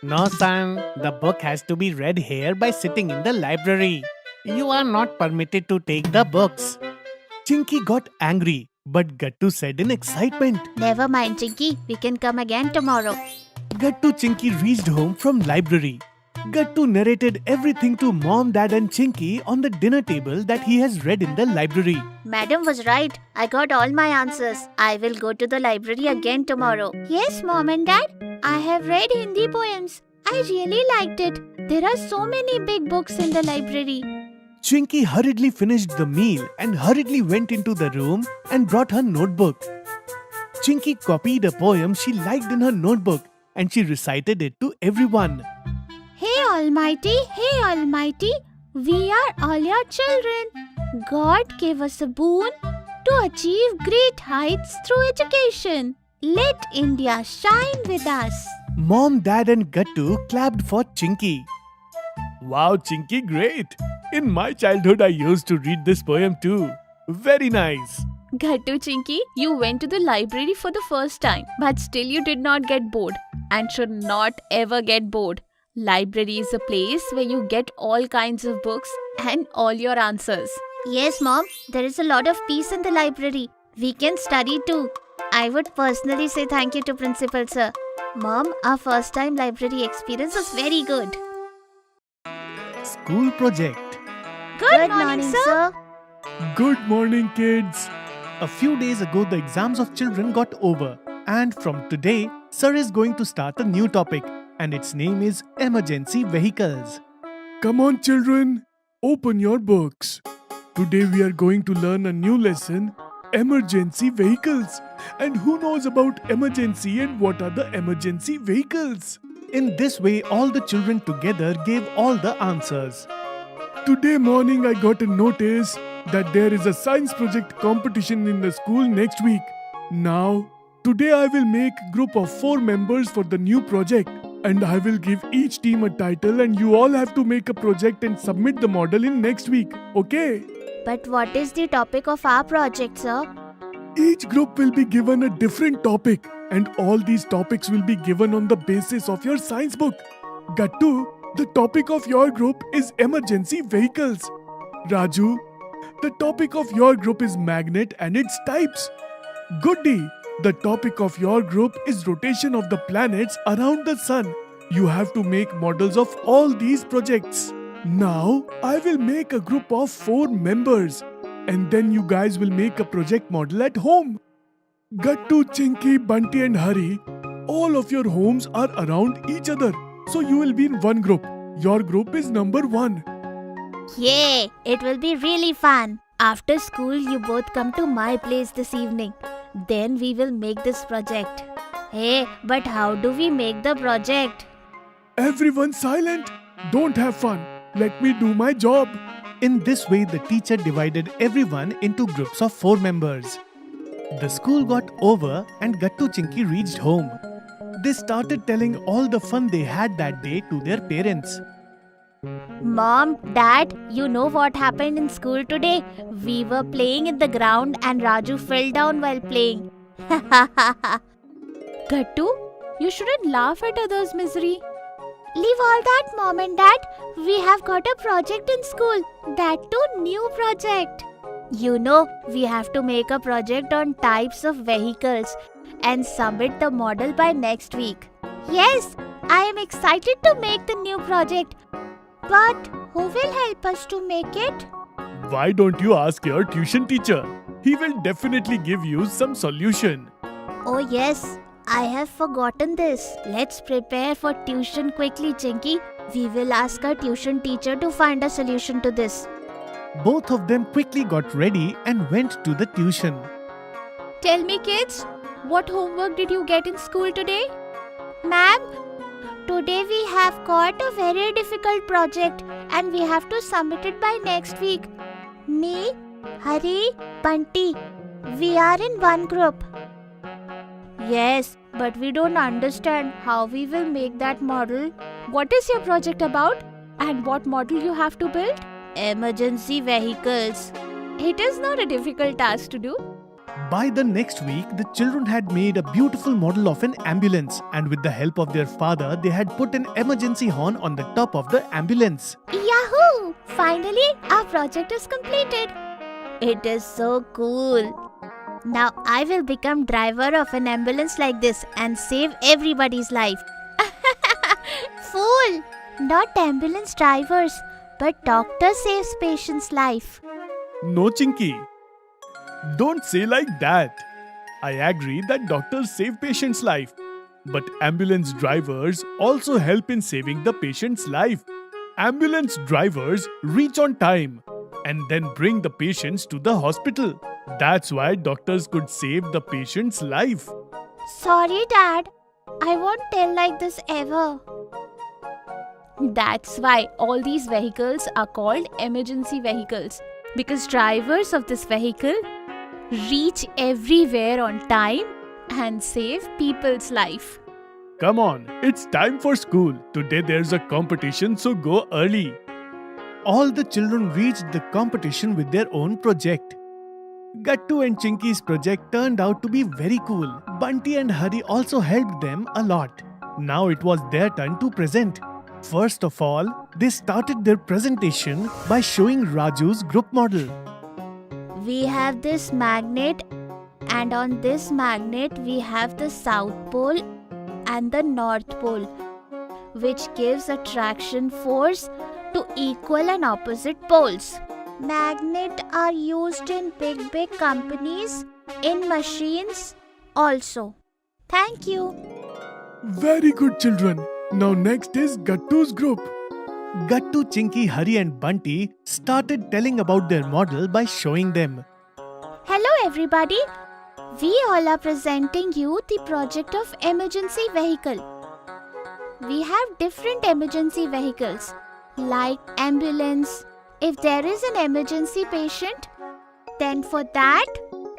No, son, the book has to be read here by sitting in the library. You are not permitted to take the books. Chinky got angry, but Gattu said in excitement. Never mind, Chinky. We can come again tomorrow. Gattu Chinky reached home from library. Gattu narrated everything to Mom, Dad and Chinky on the dinner table that he has read in the library. Madam was right. I got all my answers. I will go to the library again tomorrow. Yes, Mom and Dad. I have read Hindi poems. I really liked it. There are so many big books in the library. Chinky hurriedly finished the meal and hurriedly went into the room and brought her notebook. Chinky copied a poem she liked in her notebook and she recited it to everyone. Hey Almighty, we are all your children. God gave us a boon to achieve great heights through education. Let India shine with us. Mom, Dad and Gattu clapped for Chinky. Wow, Chinky, great! In my childhood, I used to read this poem too. Very nice. Gattu Chinky, you went to the library for the first time, but still you did not get bored and should not ever get bored. Library is a place where you get all kinds of books and all your answers. Yes, Mom, there is a lot of peace in the library. We can study too. I would personally say thank you to Principal Sir. Mom, our first time library experience was very good. School project. Good morning, sir. Good morning, kids. A few days ago, the exams of children got over. And from today, Sir is going to start a new topic. And its name is Emergency Vehicles. Come on, children. Open your books. Today we are going to learn a new lesson, Emergency Vehicles. And who knows about emergency and what are the emergency vehicles? In this way, all the children together gave all the answers. Today morning, I got a notice that there is a science project competition in the school next week. Now, today I will make a group of 4 members for the new project. And I will give each team a title and you all have to make a project and submit the model in next week. Okay? But what is the topic of our project, sir? Each group will be given a different topic and all these topics will be given on the basis of your science book. Gattu, the topic of your group is emergency vehicles. Raju, the topic of your group is magnet and its types. Goody, the topic of your group is rotation of the planets around the sun. You have to make models of all these projects. Now, I will make a group of 4 members. And then you guys will make a project model at home. Gattu, Chinky, Bunty and Hari, all of your homes are around each other. So you will be in one group. Your group is number 1. Yay! It will be really fun. After school, you both come to my place this evening. Then we will make this project. Hey, but how do we make the project? Everyone silent. Don't have fun. Let me do my job. In this way, the teacher divided everyone into groups of 4 members. The school got over and Gattu Chinky reached home. They started telling all the fun they had that day to their parents. Mom, Dad, you know what happened in school today? We were playing in the ground and Raju fell down while playing. Gattu, you shouldn't laugh at others' misery. Leave all that, Mom and Dad. We have got a project in school. That too, new project. You know, we have to make a project on types of vehicles and submit the model by next week. Yes, I am excited to make the new project. But who will help us to make it? Why don't you ask your tuition teacher? He will definitely give you some solution. Oh yes, I have forgotten this. Let's prepare for tuition quickly, Chinky. We will ask our tuition teacher to find a solution to this. Both of them quickly got ready and went to the tuition. Tell me, kids, what homework did you get in school today? Ma'am, today we have got a very difficult project and we have to submit it by next week. Me, Hari, Bunty, we are in one group. Yes, but we don't understand how we will make that model. What is your project about? And what model you have to build? Emergency vehicles. It is not a difficult task to do. By the next week, the children had made a beautiful model of an ambulance, and with the help of their father, they had put an emergency horn on the top of the ambulance. Yahoo! Finally, our project is completed. It is so cool. Now I will become driver of an ambulance like this and save everybody's life. Fool! Not ambulance drivers, but doctor saves patient's life. No, Chinky. Don't say like that. I agree that doctors save patients' life, but ambulance drivers also help in saving the patient's life. Ambulance drivers reach on time and then bring the patients to the hospital. That's why doctors could save the patient's life. Sorry, Dad. I won't tell like this ever. That's why all these vehicles are called emergency vehicles. Because drivers of this vehicle reach everywhere on time and save people's life. Come on, it's time for school. Today there's a competition, so go early. All the children reached the competition with their own project. Gattu and Chinky's project turned out to be very cool. Bunty and Hari also helped them a lot. Now it was their turn to present. First of all, they started their presentation by showing Raju's group model. We have this magnet, and on this magnet we have the South Pole and the North Pole, which gives attraction force to equal and opposite poles. Magnets are used in big companies, in machines also. Thank you. Very good, children. Now next is Gattu's group. Gattu, Chinky, Hari and Bunty started telling about their model by showing them. Hello everybody. We all are presenting you the project of emergency vehicle. We have different emergency vehicles like ambulance. If there is an emergency patient, then for that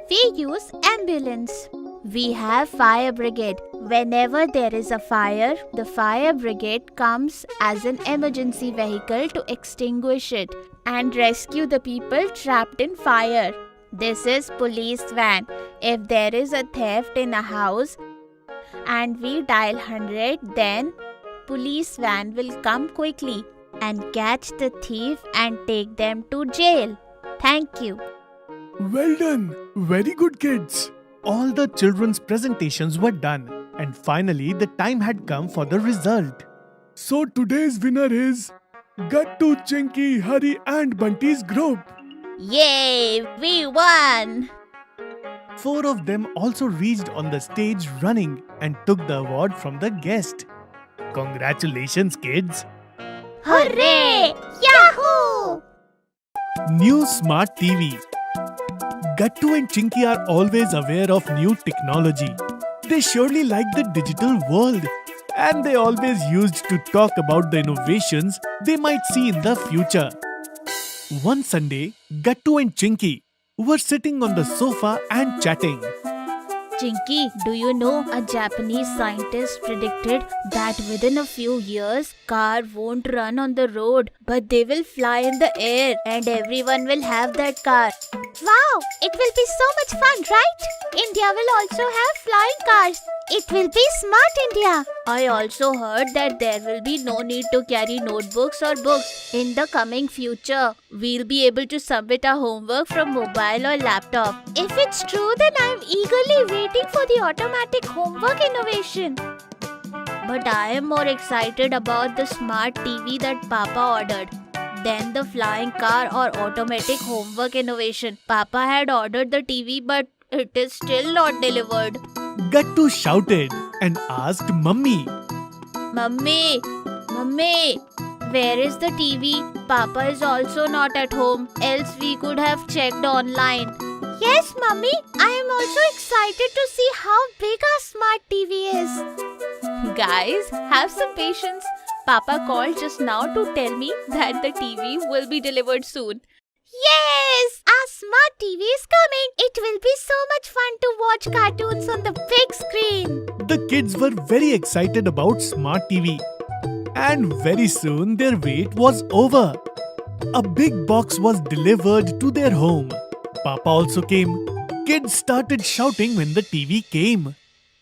we use ambulance. We have fire brigade. Whenever there is a fire, the fire brigade comes as an emergency vehicle to extinguish it and rescue the people trapped in fire. This is police van. If there is a theft in a house and we dial 100, then police van will come quickly and catch the thief and take them to jail. Thank you. Well done. Very good, kids. All the children's presentations were done, and finally the time had come for the result. So today's winner is Gattu, Chinky, Hari and Bunty's group. Yay! We won! 4 of them also reached on the stage running and took the award from the guest. Congratulations, kids! Hooray! Yahoo! New Smart TV. Gattu and Chinky are always aware of new technology. They surely like the digital world, and they always used to talk about the innovations they might see in the future. One Sunday, Gattu and Chinky were sitting on the sofa and chatting. Chinky, do you know a Japanese scientist predicted that within a few years, car won't run on the road, but they will fly in the air and everyone will have that car. Wow, it will be so much fun, right? India will also have flying cars. It will be smart India. I also heard that there will be no need to carry notebooks or books. In the coming future, we'll be able to submit our homework from mobile or laptop. If it's true, then I'm eagerly waiting for the automatic homework innovation. But I am more excited about the smart TV that Papa ordered than the flying car or automatic homework innovation. Papa had ordered the TV, but it is still not delivered. Gattu shouted and asked Mummy. Mummy, where is the TV? Papa is also not at home, else we could have checked online. Yes, Mummy. I am also excited to see how big our smart TV is. Guys, have some patience. Papa called just now to tell me that the TV will be delivered soon. Yes! Our smart TV is coming. It will be so much fun to watch cartoons on the big screen. The kids were very excited about smart TV. And very soon their wait was over. A big box was delivered to their home. Papa also came. Kids started shouting when the TV came.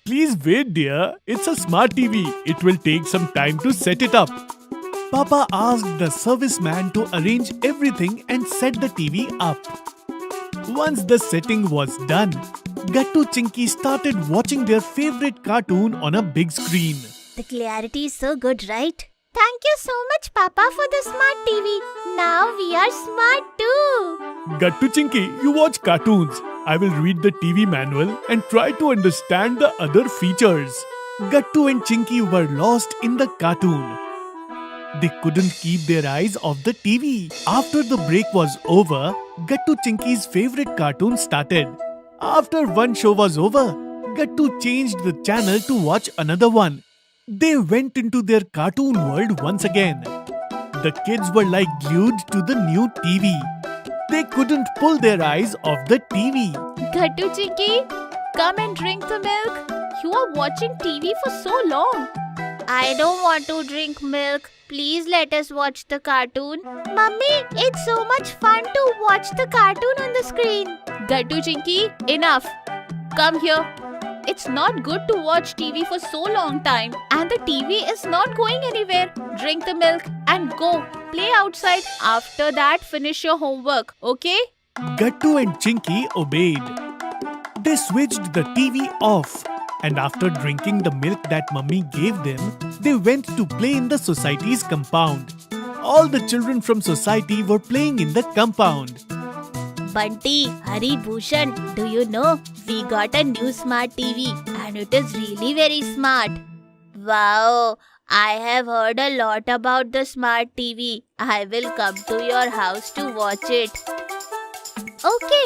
Please wait, dear. It's a smart TV. It will take some time to set it up. Papa asked the serviceman to arrange everything and set the TV up. Once the setting was done, Gattu Chinky started watching their favorite cartoon on a big screen. The clarity is so good, right? Thank you so much, Papa, for the smart TV. Now we are smart too. Gattu Chinky, you watch cartoons. I will read the TV manual and try to understand the other features. Gattu and Chinky were lost in the cartoon. They couldn't keep their eyes off the TV. After the break was over, Gattu Chinky's favorite cartoon started. After one show was over, Gattu changed the channel to watch another one. They went into their cartoon world once again. The kids were like glued to the new TV. They couldn't pull their eyes off the TV. Gattu Chinky, come and drink the milk. You are watching TV for so long. I don't want to drink milk. Please let us watch the cartoon. Mummy, it's so much fun to watch the cartoon on the screen. Gattu Chinky, enough. Come here. It's not good to watch TV for so long time and the TV is not going anywhere. Drink the milk and go play outside. After that, finish your homework, okay? Gattu and Chinky obeyed. They switched the TV off. And after drinking the milk that Mummy gave them, they went to play in the society's compound. All the children from society were playing in the compound. Bunty, Hari, Bhushan, do you know? We got a new smart TV and it is really very smart. Wow, I have heard a lot about the smart TV. I will come to your house to watch it. Okay,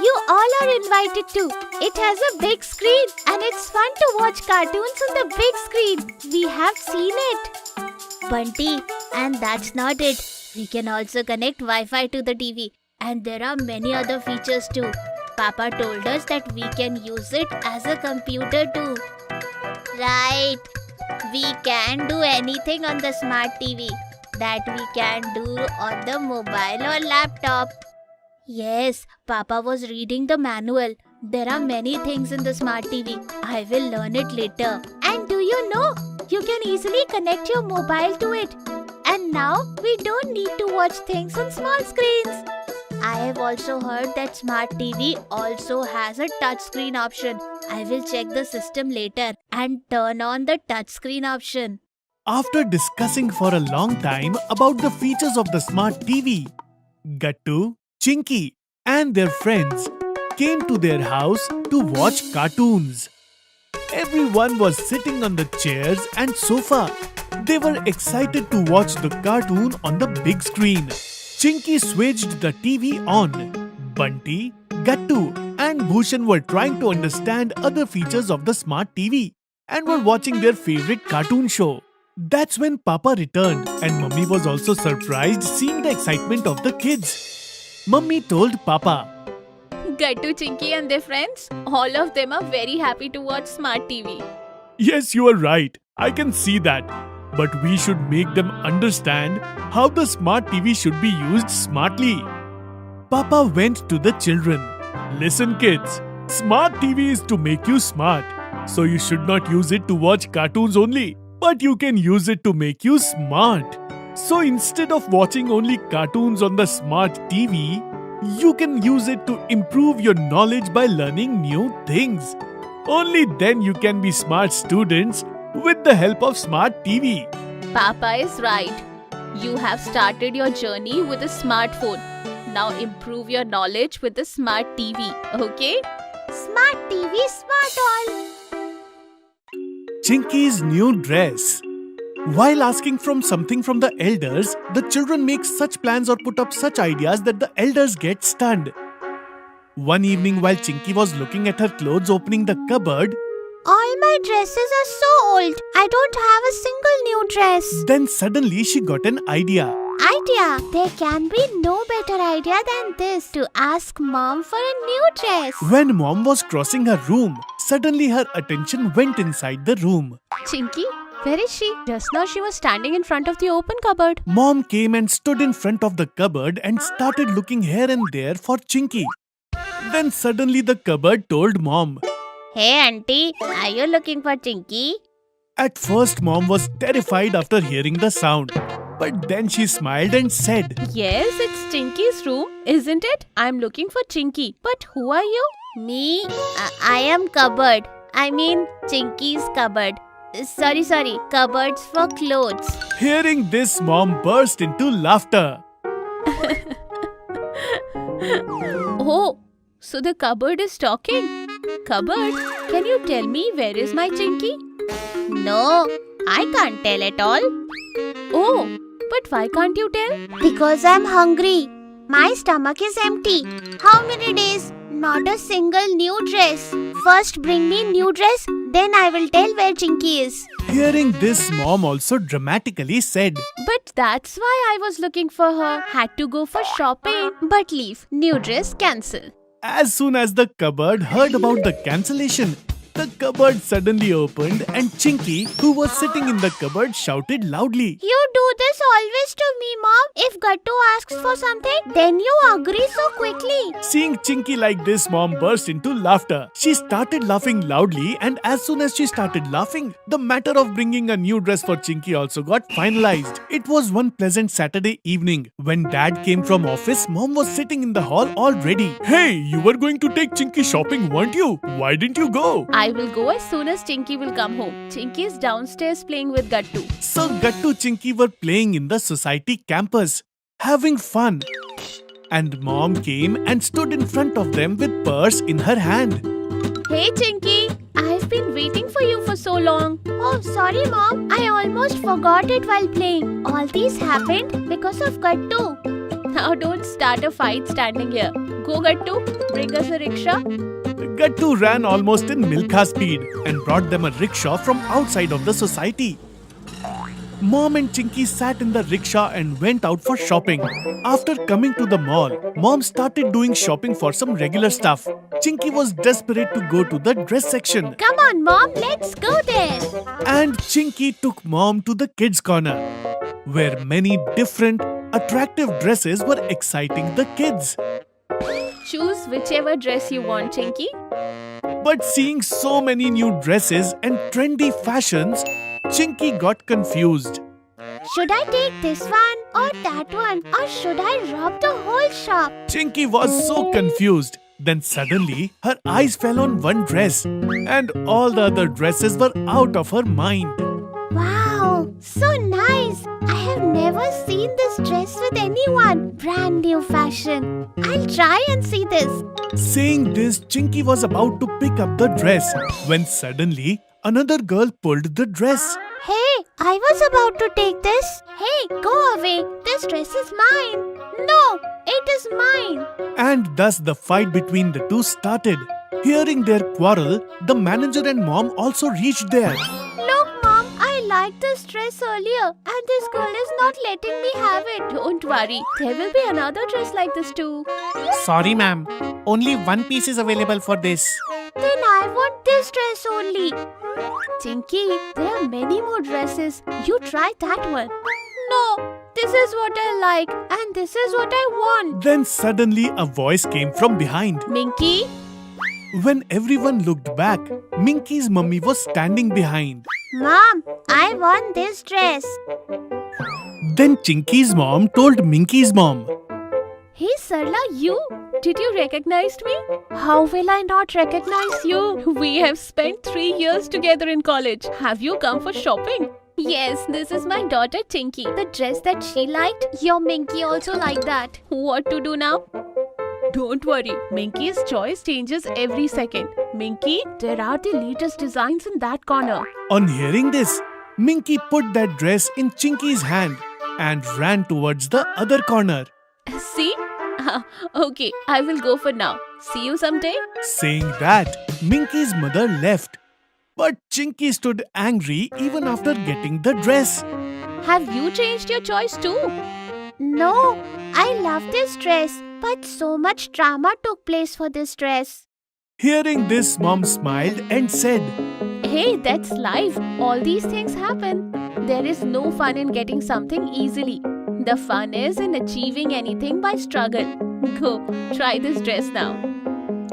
you all are invited too. It has a big screen and it's fun to watch cartoons on the big screen. We have seen it. Bunty, and that's not it. We can also connect Wi-Fi to the TV. And there are many other features too. Papa told us that we can use it as a computer too. Right. We can do anything on the smart TV that we can do on the mobile or laptop. Yes, Papa was reading the manual. There are many things in the smart TV. I will learn it later. And do you know, you can easily connect your mobile to it. And now we don't need to watch things on small screens. I have also heard that smart TV also has a touchscreen option. I will check the system later and turn on the touchscreen option. After discussing for a long time about the features of the smart TV, Gattu, Chinky and their friends came to their house to watch cartoons. Everyone was sitting on the chairs and sofa. They were excited to watch the cartoon on the big screen. Chinky switched the TV on. Bunty, Gattu and Bhushan were trying to understand other features of the smart TV and were watching their favorite cartoon show. That's when Papa returned and Mummy was also surprised seeing the excitement of the kids. Mummy told Papa, Gattu, Chinky and their friends, all of them are very happy to watch smart TV. Yes, you are right. I can see that. But we should make them understand how the smart TV should be used smartly. Papa went to the children. Listen, kids, smart TV is to make you smart. So you should not use it to watch cartoons only, but you can use it to make you smart. So instead of watching only cartoons on the smart TV, you can use it to improve your knowledge by learning new things. Only then you can be smart students with the help of smart TV. Papa is right. You have started your journey with a smartphone. Now improve your knowledge with the smart TV, okay? Smart TV, smart all. Chinky's new dress. While asking from something from the elders, the children make such plans or put up such ideas that the elders get stunned. One evening while Chinky was looking at her clothes opening the cupboard, All my dresses are so old. I don't have a single new dress. then suddenly she got an idea. Idea. There can be no better idea than this, to ask mom for a new dress. When mom was crossing her room, suddenly her attention went inside the room. Chinky, where is she? Just now she was standing in front of the open cupboard. Mom came and stood in front of the cupboard and started looking here and there for Chinky. Then suddenly the cupboard told mom. Hey auntie, are you looking for Chinky? At first mom was terrified after hearing the sound. But then she smiled and said, Yes, it's Chinky's room, isn't it? I'm looking for Chinky. But who are you? Me? I am cupboard. I mean Chinky's cupboard. Sorry, cupboards for clothes. Hearing this, mom burst into laughter. Oh, so the cupboard is talking. Cupboard, can you tell me where is my Chinky? No, I can't tell at all. Oh, but why can't you tell? Because I'm hungry. My stomach is empty. How many days? Not a single new dress. First bring me new dress, then I will tell where Chinky is. Hearing this, mom also dramatically said, But that's why I was looking for her. Had to go for shopping. But leave. New dress cancel. As soon as the cupboard heard about the cancellation, the cupboard suddenly opened and Chinky, who was sitting in the cupboard, shouted loudly. You do this always to me, mom. If Gattu asks for something, then you agree so quickly. Seeing Chinky like this, mom burst into laughter. She started laughing loudly, and as soon as she started laughing, the matter of bringing a new dress for Chinky also got finalized. It was one pleasant Saturday evening. When dad came from office, mom was sitting in the hall all ready. Hey, you were going to take Chinky shopping, weren't you? Why didn't you go? I will go as soon as Chinky will come home. Chinky is downstairs playing with Gattu. So Gattu Chinky were playing in the society campus, having fun. And mom came and stood in front of them with purse in her hand. Hey Chinky, I've been waiting for you for so long. Oh, sorry, mom. I almost forgot it while playing. All these happened because of Gattu. Now don't start a fight standing here. Go Gattu, bring us a rickshaw. Gattu ran almost in Milkha speed and brought them a rickshaw from outside of the society. Mom and Chinky sat in the rickshaw and went out for shopping. After coming to the mall, mom started doing shopping for some regular stuff. Chinky was desperate to go to the dress section. Come on, mom. Let's go there. And Chinky took mom to the kids' corner, where many different, attractive dresses were exciting the kids. Choose whichever dress you want, Chinky. But seeing so many new dresses and trendy fashions, Chinky got confused. Should I take this one or that one? Or should I rob the whole shop? Chinky was so confused. Then suddenly, her eyes fell on one dress, and all the other dresses were out of her mind. Wow, so nice. I have never seen this dress with anyone. Brand new fashion. I'll try and see this. Saying this, Chinky was about to pick up the dress when suddenly another girl pulled the dress. Hey, I was about to take this. Hey, go away. This dress is mine. No, it is mine. And thus the fight between the two started. Hearing their quarrel, the manager and mom also reached there. Look, mom, I liked this dress earlier and this girl is not letting me have it. Don't worry, there will be another dress like this too. Sorry, ma'am. Only one piece is available for this. Then I want this dress only. Chinky, there are many more dresses. You try that one. No, this This is what I like and this is what I want. Then suddenly a voice came from behind. Minky? When everyone looked back, Minky's mummy was standing behind. Mom, I want this dress. Then Chinky's mom told Minky's mom. Hey Sarla, you? Did you recognize me? How will I not recognize you? We have spent 3 years together in college. Have you come for shopping? Yes, this is my daughter Chinky. The dress that she liked, your Minky also liked that. What to do now? Don't worry, Minky's choice changes every second. Minky, there are the latest designs in that corner. On hearing this, Minky put that dress in Chinky's hand and ran towards the other corner. See? Okay, I will go for now. See you someday. Saying that, Minky's mother left. But Chinky stood angry even after getting the dress. Have you changed your choice too? No, I love this dress, but so much drama took place for this dress. Hearing this, mom smiled and said, Hey, that's life. All these things happen. There is no fun in getting something easily. The fun is in achieving anything by struggle. Go, try this dress now.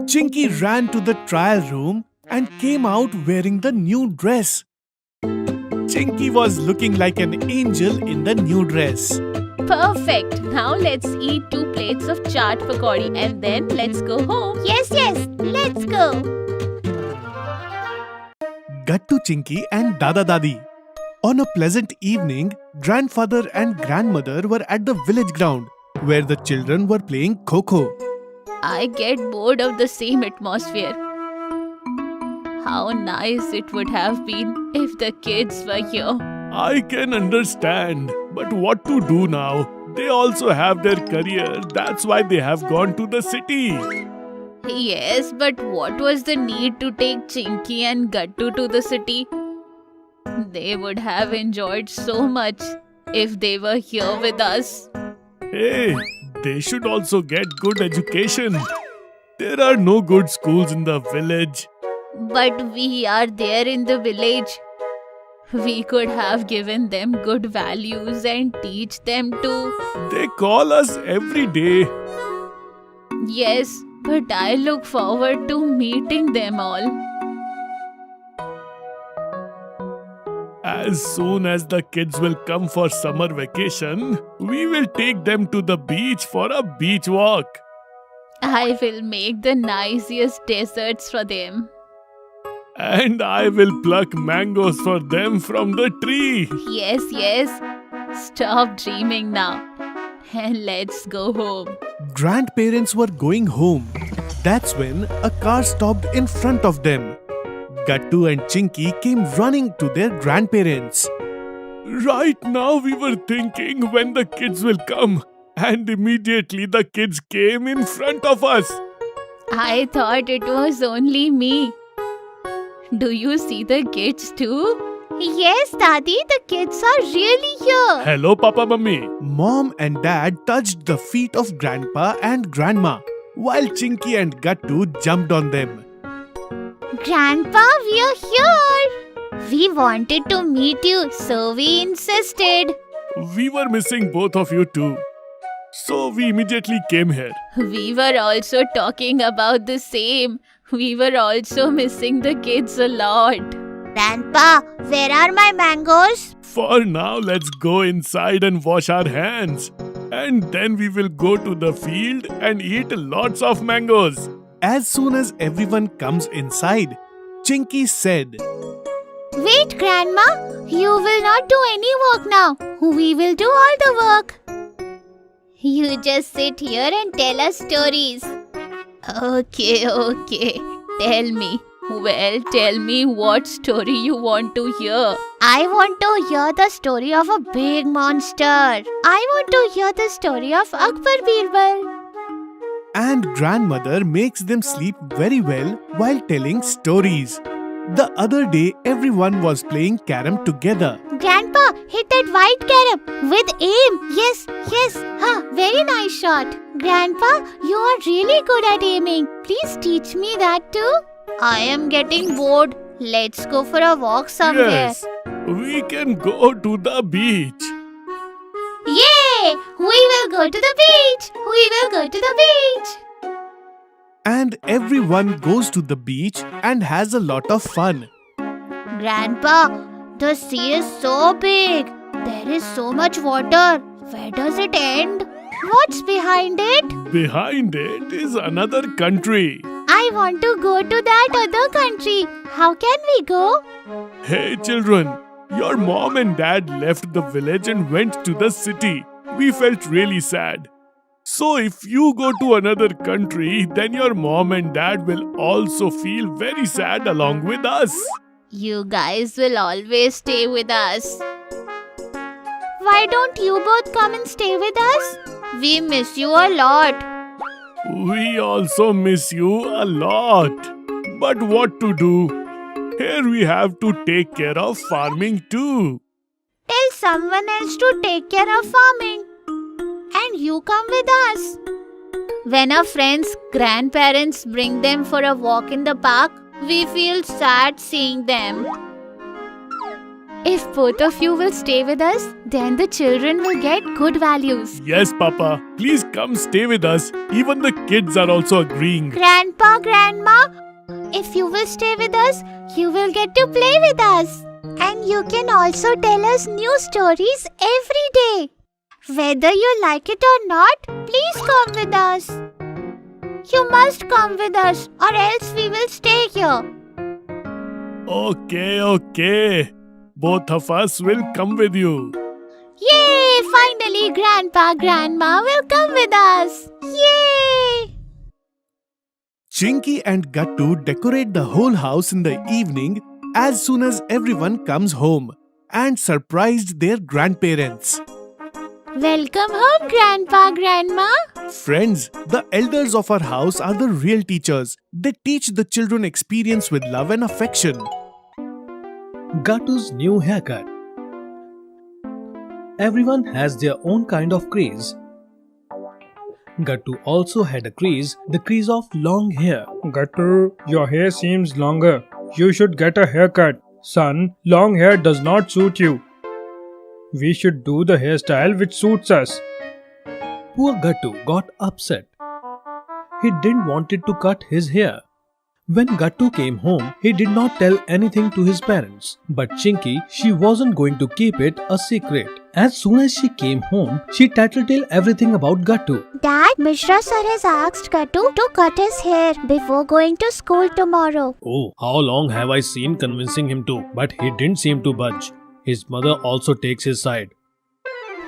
Chinky ran to the trial room and came out wearing the new dress. Chinky was looking like an angel in the new dress. Perfect. Now let's eat 2 plates of chaat pakodi and then let's go home. Yes, let's go. Gattu Chinky and Dada Dadi. On a pleasant evening, grandfather and grandmother were at the village ground where the children were playing Kho-Kho. I get bored of the same atmosphere. How nice it would have been if the kids were here. I can understand, but what to do now? They also have their career, that's why they have gone to the city. Yes, but what was the need to take Chinky and Gattu to the city? They would have enjoyed so much if they were here with us. Hey, they should also get good education. There are no good schools in the village. But we are there in the village. We could have given them good values and teach them too. They call us every day. Yes, but I look forward to meeting them all. As soon as the kids will come for summer vacation, we will take them to the beach for a beach walk. I will make the nicest desserts for them. And I will pluck mangoes for them from the tree. Yes. Stop dreaming now. And let's go home. Grandparents were going home. That's when a car stopped in front of them. Gattu and Chinky came running to their grandparents. Right now we were thinking when the kids will come. And immediately the kids came in front of us. I thought it was only me. Do you see the kids too? Yes, Daddy, the kids are really here. Hello, Papa Mummy. Mom and Dad touched the feet of Grandpa and Grandma, while Chinky and Gattu jumped on them. Grandpa, we are here. We wanted to meet you, so we insisted. We were missing both of you too. So we immediately came here. We were also talking about the same. We were also missing the kids a lot. Grandpa, where are my mangoes? For now, let's go inside and wash our hands. And then we will go to the field and eat lots of mangoes. As soon as everyone comes inside, Chinky said, Wait, Grandma. You will not do any work now. We will do all the work. You just sit here and tell us stories. Okay. Tell me. Well, tell me what story you want to hear. I want to hear the story of a big monster. I want to hear the story of Akbar Birbal. And grandmother makes them sleep very well while telling stories. The other day, everyone was playing carom together. Grandpa, hit that white carom with aim. Yes. Very nice shot. Grandpa, you are really good at aiming. Please teach me that too. I am getting bored. Let's go for a walk somewhere. Yes, we can go to the beach. Yay! Yay! We will go to the beach! We will go to the beach! And everyone goes to the beach and has a lot of fun. Grandpa, the sea is so big. There is so much water. Where does it end? What's behind it? Behind it is another country. I want to go to that other country. How can we go? Hey children, your mom and dad left the village and went to the city. We felt really sad. So if you go to another country, then your mom and dad will also feel very sad along with us. You guys will always stay with us. Why don't you both come and stay with us? We miss you a lot. We also miss you a lot. But what to do? Here we have to take care of farming too. Tell someone else to take care of farming. And you come with us. When our friends' grandparents bring them for a walk in the park, we feel sad seeing them. If both of you will stay with us, then the children will get good values. Yes, Papa. Please come stay with us. Even the kids are also agreeing. Grandpa, Grandma, if you will stay with us, you will get to play with us. And you can also tell us new stories every day. Whether you like it or not, please come with us. You must come with us or else we will stay here. Okay. Both of us will come with you. Yay! Finally, Grandpa, Grandma will come with us. Yay! Chinky and Gattu decorate the whole house in the evening as soon as everyone comes home and surprised their grandparents. Welcome home, Grandpa, Grandma. Friends, the elders of our house are the real teachers. They teach the children experience with love and affection. Gattu's new haircut. Everyone has their own kind of craze. Gattu also had a craze, the craze of long hair. Gattu, your hair seems longer. You should get a haircut. Son, long hair does not suit you. We should do the hairstyle which suits us. Poor Gattu got upset. He didn't want to cut his hair. When Gattu came home, he did not tell anything to his parents. But Chinky, she wasn't going to keep it a secret. As soon as she came home, she tattled everything about Gattu. Dad, Mishra sir has asked Gattu to cut his hair before going to school tomorrow. Oh, how long have I seen convincing him to? But he didn't seem to budge. His mother also takes his side.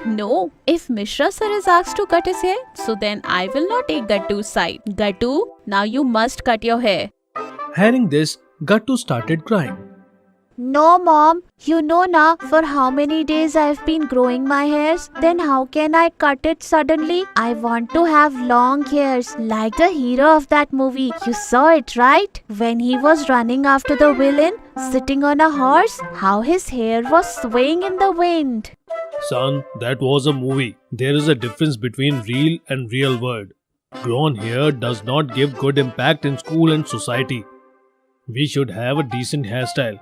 No, if Mishra sir is asked to cut his hair, so then I will not take Gattu's side. Gattu, now you must cut your hair. Hearing this, Gattu started crying. No, Mom. You know na, for how many days I've been growing my hairs. Then how can I cut it suddenly? I want to have long hairs like the hero of that movie. You saw it, right? When he was running after the villain, sitting on a horse, how his hair was swaying in the wind. Son, that was a movie. There is a difference between real and real world. Grown hair does not give good impact in school and society. We should have a decent hairstyle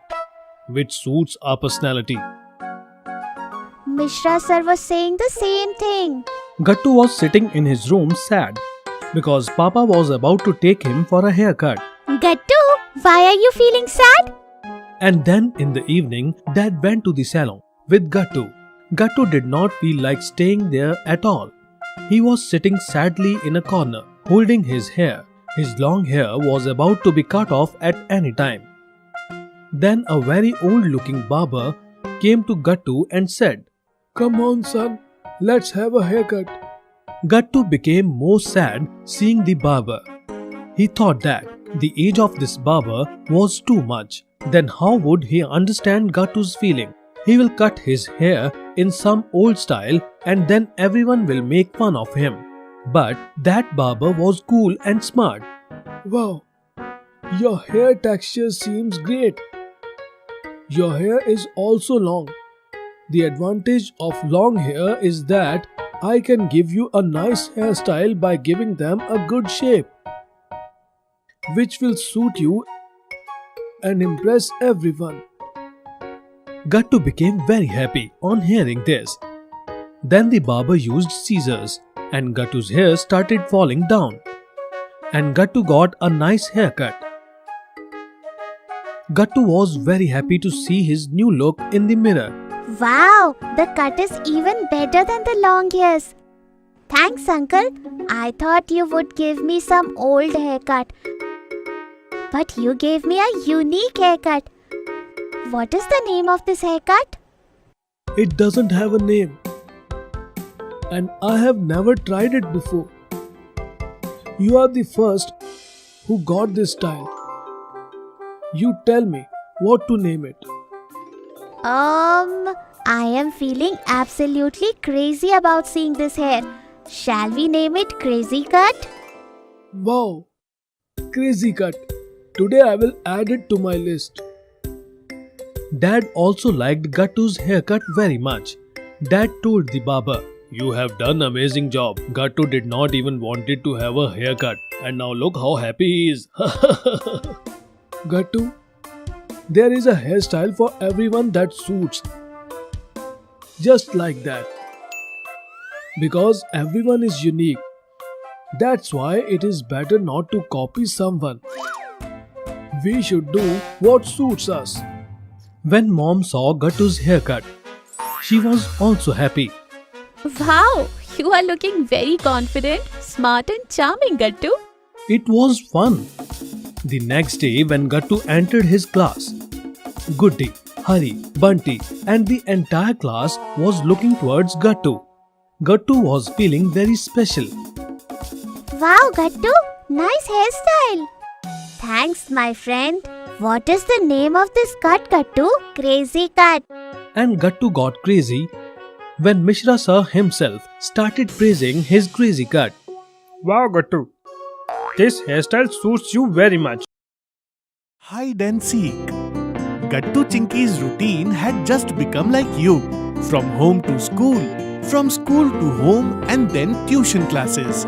which suits our personality. Mishra sir was saying the same thing. Gattu was sitting in his room sad because Papa was about to take him for a haircut. Gattu, why are you feeling sad? And then in the evening, Dad went to the salon with Gattu. Gattu did not feel like staying there at all. He was sitting sadly in a corner, holding his hair. His long hair was about to be cut off at any time. Then a very old-looking barber came to Gattu and said, Come on, son. Let's have a haircut. Gattu became more sad seeing the barber. He thought that the age of this barber was too much. Then how would he understand Gattu's feeling? He will cut his hair in some old style and then everyone will make fun of him. But that barber was cool and smart. Wow, your hair texture seems great. Your hair is also long. The advantage of long hair is that I can give you a nice hairstyle by giving them a good shape, which will suit you and impress everyone. Gattu became very happy on hearing this. Then the barber used scissors and Gattu's hair started falling down. And Gattu got a nice haircut. Gattu was very happy to see his new look in the mirror. Wow, the cut is even better than the long hairs. Thanks, uncle. I thought you would give me some old haircut. But you gave me a unique haircut. What is the name of this haircut? It doesn't have a name. And I have never tried it before. You are the first who got this style. You tell me what to name it. I am feeling absolutely crazy about seeing this hair. Shall we name it Crazy Cut? Wow, crazy cut. Today I will add it to my list. Dad also liked Gattu's haircut very much. Dad told the barber, "You have done amazing job. Gattu did not even wanted to have a haircut. And now look how happy he is." Gattu, there is a hairstyle for everyone that suits. Just like that. Because everyone is unique. That's why it is better not to copy someone. We should do what suits us. When Mom saw Gattu's haircut, she was also happy. Wow, you are looking very confident, smart and charming, Gattu. It was fun. The next day when Gattu entered his class, Goody, Hari, Bunty and the entire class was looking towards Gattu. Gattu was feeling very special. Wow, Gattu, nice hairstyle. Thanks, my friend. What is the name of this cut, Gattu? Crazy Cut. And Gattu got crazy when Mishra sir himself started praising his crazy cut. Wow, Gattu. This hairstyle suits you very much. Hide and seek. Gattu Chinky's routine had just become like you. From home to school, from school to home and then tuition classes.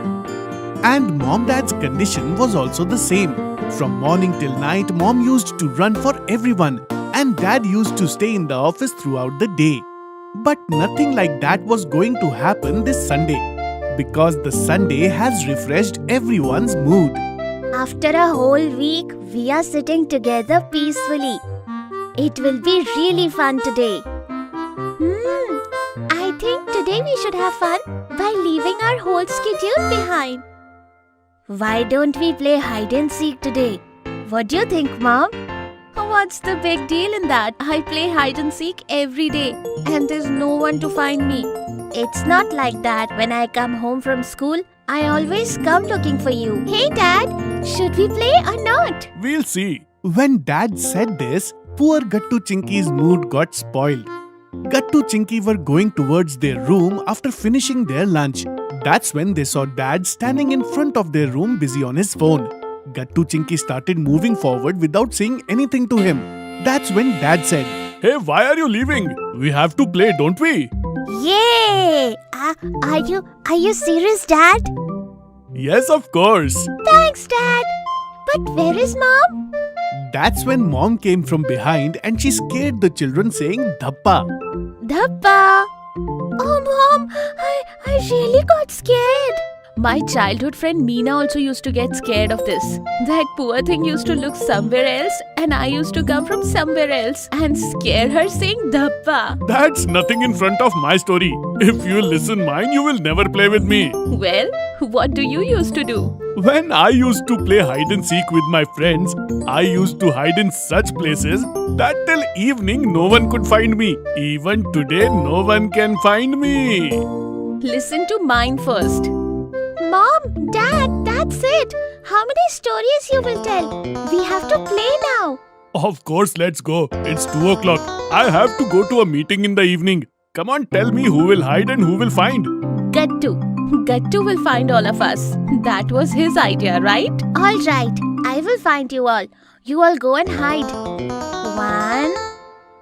And Mom Dad's condition was also the same. From morning till night, Mom used to run for everyone and Dad used to stay in the office throughout the day. But nothing like that was going to happen this Sunday because the Sunday has refreshed everyone's mood. After a whole week, we are sitting together peacefully. It will be really fun today. I think today we should have fun by leaving our whole schedule behind. Why don't we play hide and seek today? What do you think, Mom? What's the big deal in that? I play hide and seek every day and there's no one to find me. It's not like that. When I come home from school, I always come looking for you. Hey, Dad, should we play or not? We'll see. When Dad said this, poor Gattu Chinky's mood got spoiled. Gattu Chinky were going towards their room after finishing their lunch. That's when they saw Dad standing in front of their room busy on his phone. Gattu Chinky started moving forward without saying anything to him. That's when Dad said, "Hey, why are you leaving? We have to play, don't we?" Yay! Are you serious, Dad? Yes, of course. Thanks, Dad. But where is Mom? That's when Mom came from behind and she scared the children saying Dhappa. Dhappa. Oh, Mom, I really got scared. My childhood friend Meena also used to get scared of this. That poor thing used to look somewhere else and I used to come from somewhere else and scare her saying Dhappa. That's nothing in front of my story. If you listen mine, you will never play with me. Well, what do you used to do? When I used to play hide and seek with my friends, I used to hide in such places that till evening no one could find me. Even today, no one can find me. Listen to mine first. Mom, Dad, that's it. How many stories you will tell? We have to play now. Of course, let's go. It's 2 o'clock. I have to go to a meeting in the evening. Come on, tell me who will hide and who will find. Gattu. Gattu will find all of us. That was his idea, right? All right, I will find you all. You all go and hide. 1,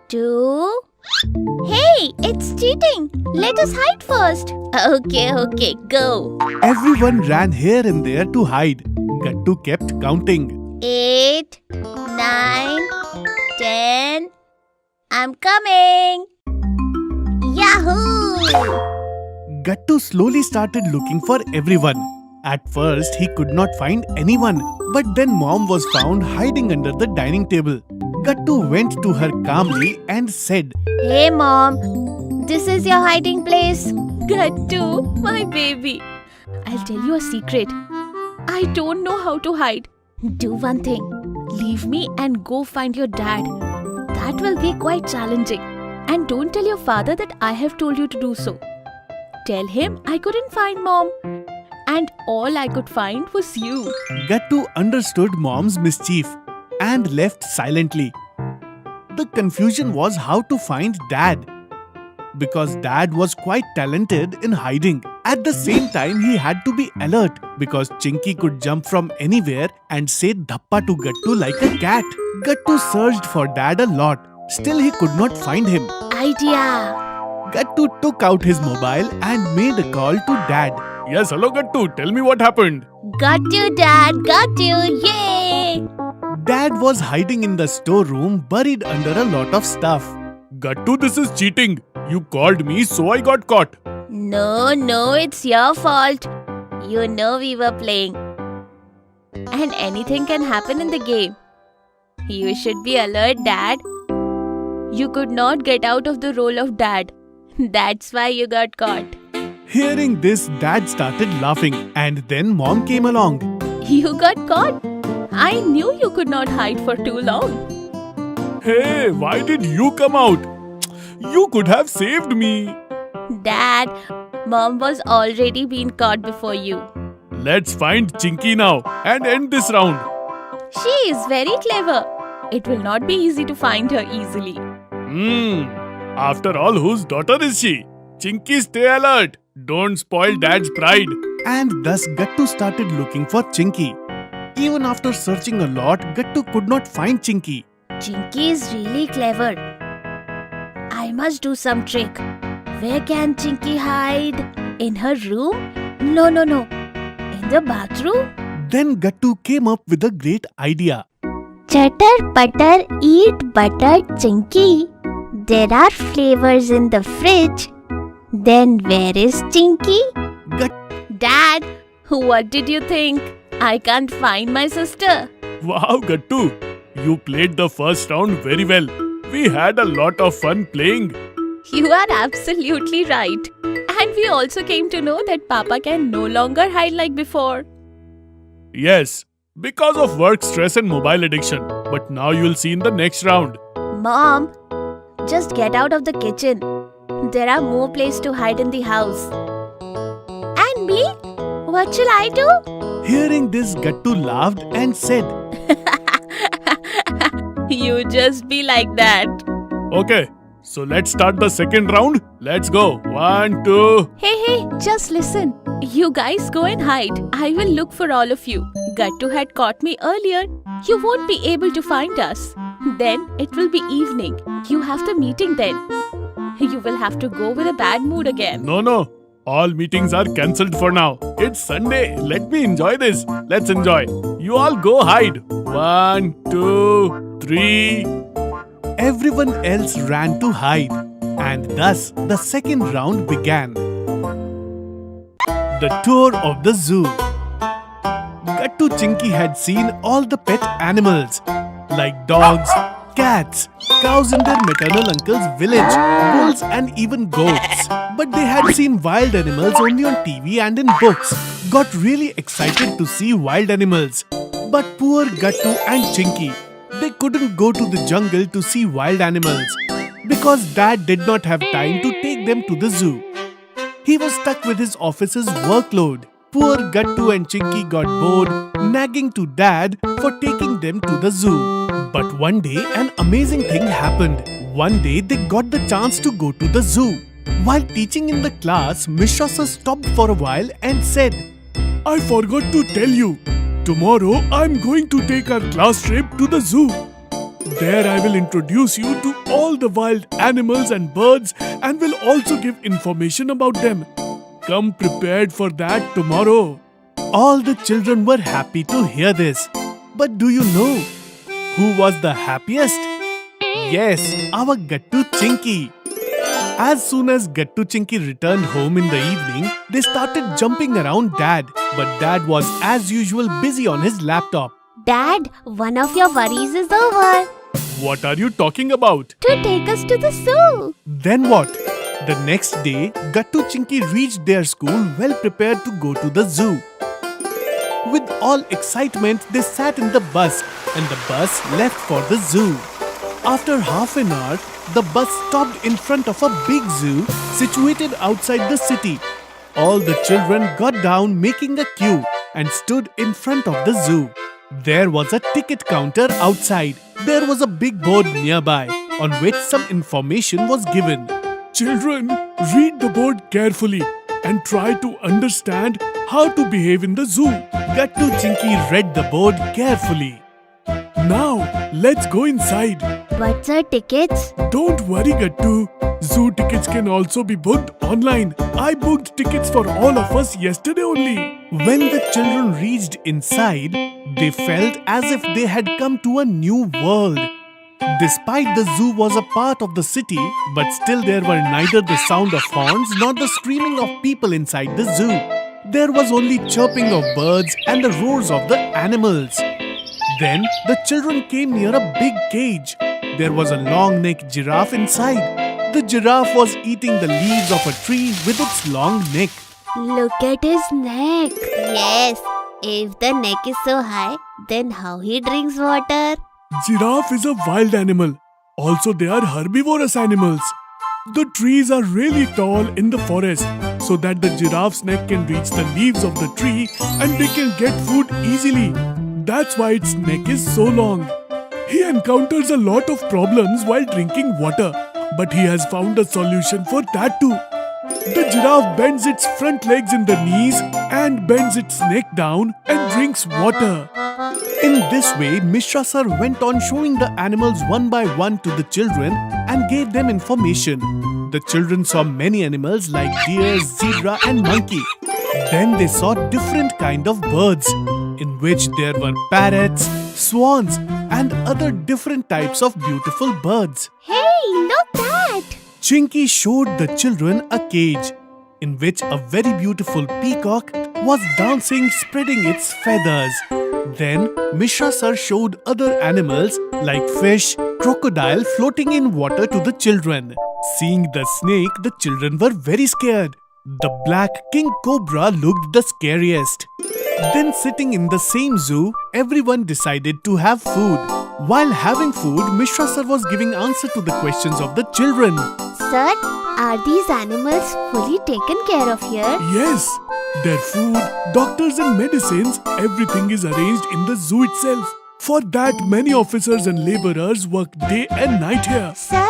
2... Hey, it's cheating. Let us hide first. Okay, go. Everyone ran here and there to hide. Gattu kept counting. 8, 9, 10. I'm coming. Yahoo! Gattu slowly started looking for everyone. At first, he could not find anyone, but then Mom was found hiding under the dining table. Gattu went to her calmly and said, Hey mom, this is your hiding place. Gattu, my baby. I'll tell you a secret. I don't know how to hide. Do one thing. Leave me and go find your dad. That will be quite challenging. And don't tell your father that I have told you to do so. Tell him I couldn't find mom. And all I could find was you. Gattu understood Mom's mischief and left silently. The confusion was how to find Dad, because Dad was quite talented in hiding. At the same time, he had to be alert because Chinky could jump from anywhere and say dhappa to Gattu like a cat. Gattu searched for Dad a lot. Still, he could not find him. Idea. Gattu took out his mobile and made a call to Dad. Yes, hello Gattu. Tell me what happened. Got you, Dad. Got you. Yay! Dad was hiding in the storeroom, buried under a lot of stuff. Gattu, this is cheating. You called me, so I got caught. No, it's your fault. You know we were playing. And anything can happen in the game. You should be alert, Dad. You could not get out of the role of Dad. That's why you got caught. Hearing this, Dad started laughing, and then Mom came along. You got caught. I knew you could not hide for too long. Hey, why did you come out? You could have saved me. Dad, Mom was already been caught before you. Let's find Chinky now and end this round. She is very clever. It will not be easy to find her easily. After all, whose daughter is she? Chinky, stay alert. Don't spoil Dad's pride. And thus Gattu started looking for Chinky. Even after searching a lot, Gattu could not find Chinky. Chinky is really clever. I must do some trick. Where can Chinky hide? In her room? No. In the bathroom? Then Gattu came up with a great idea. Chatter, butter, eat butter, Chinky. There are flavors in the fridge. Then where is Chinky? Dad, what did you think? I can't find my sister. Wow, Gattu. You played the first round very well. We had a lot of fun playing. You are absolutely right. And we also came to know that Papa can no longer hide like before. Yes, because of work stress and mobile addiction. But now you'll see in the next round. Mom, just get out of the kitchen. There are more places to hide in the house. And me? What shall I do? Hearing this, Gattu laughed and said, You just be like that. Okay, so let's start the second round. Let's go. 1, 2. Hey, just listen. You guys go and hide. I will look for all of you. Gattu had caught me earlier. You won't be able to find us. Then it will be evening. You have the meeting then. You will have to go with a bad mood again. No. All meetings are cancelled for now. It's Sunday. Let me enjoy this. Let's enjoy. You all go hide. 1, 2, 3. Everyone else ran to hide. And thus the second round began. The tour of the zoo. Gattu Chinky had seen all the pet animals like dogs, cats, cows in their maternal uncle's village, bulls and even goats. But they had seen wild animals only on TV and in books. Got really excited to see wild animals. But poor Gattu and Chinky, they couldn't go to the jungle to see wild animals because Dad did not have time to take them to the zoo. He was stuck with his office's workload. Poor Gattu and Chinky got bored, nagging to Dad for taking them to the zoo. But one day, an amazing thing happened. One day, they got the chance to go to the zoo. While teaching in the class, Mishra sir stopped for a while and said, I forgot to tell you. Tomorrow, I'm going to take our class trip to the zoo. There I will introduce you to all the wild animals and birds and will also give information about them. Come prepared for that tomorrow. All the children were happy to hear this. But do you know who was the happiest? Yes, our Gattu Chinky. As soon as Gattu Chinky returned home in the evening, they started jumping around Dad. But Dad was as usual busy on his laptop. Dad, one of your worries is over. What are you talking about? To take us to the zoo. Then what? The next day, Gattu Chinky reached their school well prepared to go to the zoo. With all excitement, they sat in the bus and the bus left for the zoo. After half an hour, the bus stopped in front of a big zoo situated outside the city. All the children got down making a queue and stood in front of the zoo. There was a ticket counter outside. There was a big board nearby on which some information was given. Children, read the board carefully and try to understand how to behave in the zoo. Gattu Chinky read the board carefully. Now, let's go inside. But sir, tickets? Don't worry, Gattu. Zoo tickets can also be booked online. I booked tickets for all of us yesterday only. When the children reached inside, they felt as if they had come to a new world. Despite the zoo was a part of the city, but still there were neither the sound of horns nor the screaming of people inside the zoo. There was only chirping of birds and the roars of the animals. Then the children came near a big cage. There was a long-necked giraffe inside. The giraffe was eating the leaves of a tree with its long neck. Look at his neck. Yes, if the neck is so high, then how he drinks water? Giraffe is a wild animal. Also, they are herbivorous animals. The trees are really tall in the forest, so that the giraffe's neck can reach the leaves of the tree and they can get food easily. That's why its neck is so long. He encounters a lot of problems while drinking water, but he has found a solution for that too. The giraffe bends its front legs in the knees and bends its neck down and drinks water. In this way, Mishra sir went on showing the animals one by one to the children and gave them information. The children saw many animals like deer, zebra and monkey. Then they saw different kind of birds, in which there were parrots, swans and other different types of beautiful birds. Hey, look that! Chinky showed the children a cage, in which a very beautiful peacock was dancing, spreading its feathers. Then Mishra sir showed other animals like fish, crocodile floating in water to the children. Seeing the snake, the children were very scared. The black king cobra looked the scariest. Then sitting in the same zoo, everyone decided to have food. While having food, Mishra sir was giving answer to the questions of the children. Sir, are these animals fully taken care of here? Yes, their food, doctors and medicines, everything is arranged in the zoo itself. For that, many officers and laborers work day and night here. Sir,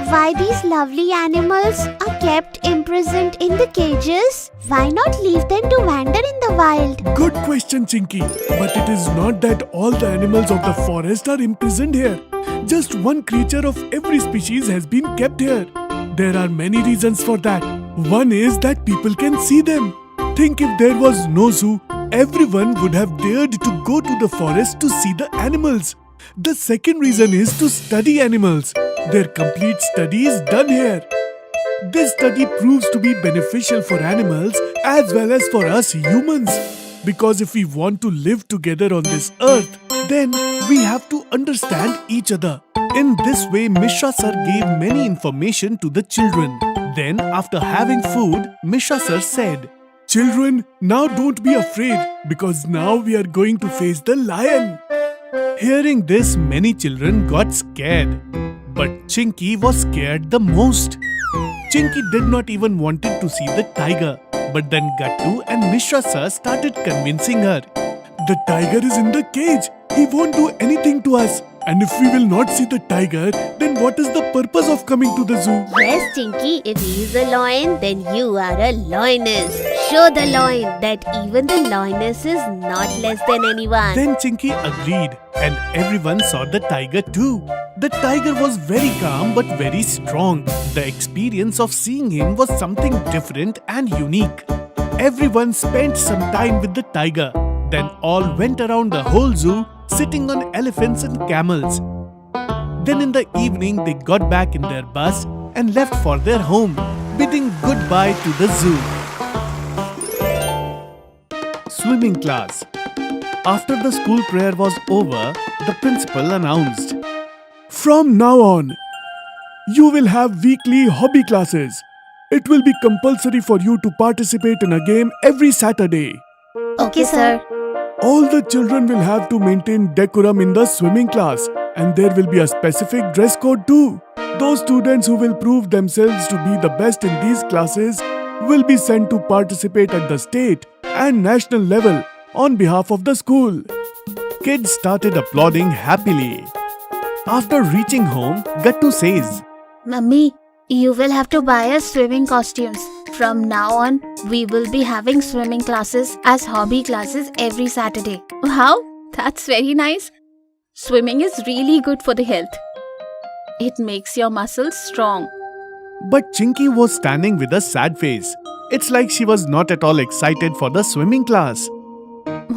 why these lovely animals are kept imprisoned in the cages? Why not leave them to wander in the wild? Good question, Chinky. But it is not that all the animals of the forest are imprisoned here. Just one creature of every species has been kept here. There are many reasons for that. One is that people can see them. Think if there was no zoo, everyone would have dared to go to the forest to see the animals. The second reason is to study animals. Their complete study is done here. This study proves to be beneficial for animals as well as for us humans. Because if we want to live together on this earth, then we have to understand each other. In this way, Mishra sir gave many information to the children. Then, after having food, Mishra sir said, "Children, now don't be afraid because now we are going to face the lion." Hearing this, many children got scared. But Chinky was scared the most. Chinky did not even wanted to see the tiger. But then Gattu and Mishra sir started convincing her. The tiger is in the cage. He won't do anything to us. And if we will not see the tiger, then what is the purpose of coming to the zoo? Yes, Chinky, if he is a lion, then you are a lioness. Show the lion that even the lioness is not less than anyone. Then Chinky agreed and everyone saw the tiger too. The tiger was very calm but very strong. The experience of seeing him was something different and unique. Everyone spent some time with the tiger. Then all went around the whole zoo, sitting on elephants and camels. Then in the evening they got back in their bus and left for their home, bidding goodbye to the zoo. Swimming class. After the school prayer was over, the principal announced, "From now on, you will have weekly hobby classes. It will be compulsory for you to participate in a game every Saturday. Okay, sir. All the children will have to maintain decorum in the swimming class, and there will be a specific dress code too. Those students who will prove themselves to be the best in these classes will be sent to participate at the state and national level on behalf of the school." Kids started applauding happily. After reaching home, Gattu says, Mummy, you will have to buy us swimming costumes. From now on, we will be having swimming classes as hobby classes every Saturday. Wow, that's very nice. Swimming is really good for the health. It makes your muscles strong. But Chinky was standing with a sad face. It's like she was not at all excited for the swimming class.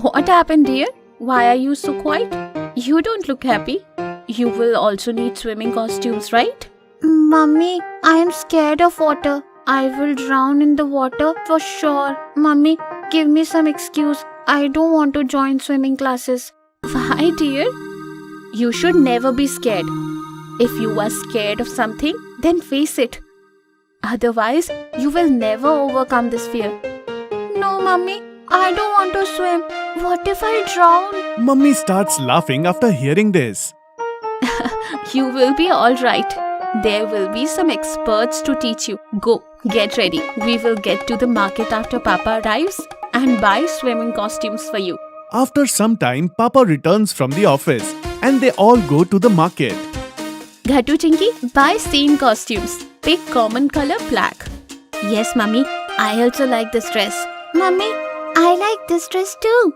What happened, dear? Why are you so quiet? You don't look happy. You will also need swimming costumes, right? Mummy, I am scared of water. I will drown in the water for sure. Mummy, give me some excuse. I don't want to join swimming classes. Why, dear? You should never be scared. If you are scared of something, then face it. Otherwise, you will never overcome this fear. No, Mummy, I don't want to swim. What if I drown? Mummy starts laughing after hearing this. You will be alright. There will be some experts to teach you. Go, get ready. We will get to the market after Papa arrives and buy swimming costumes for you. After some time, Papa returns from the office and they all go to the market. Gattu Chinky, buy same costumes. Pick common color black. Yes, Mummy, I also like this dress. Mummy, I like this dress too.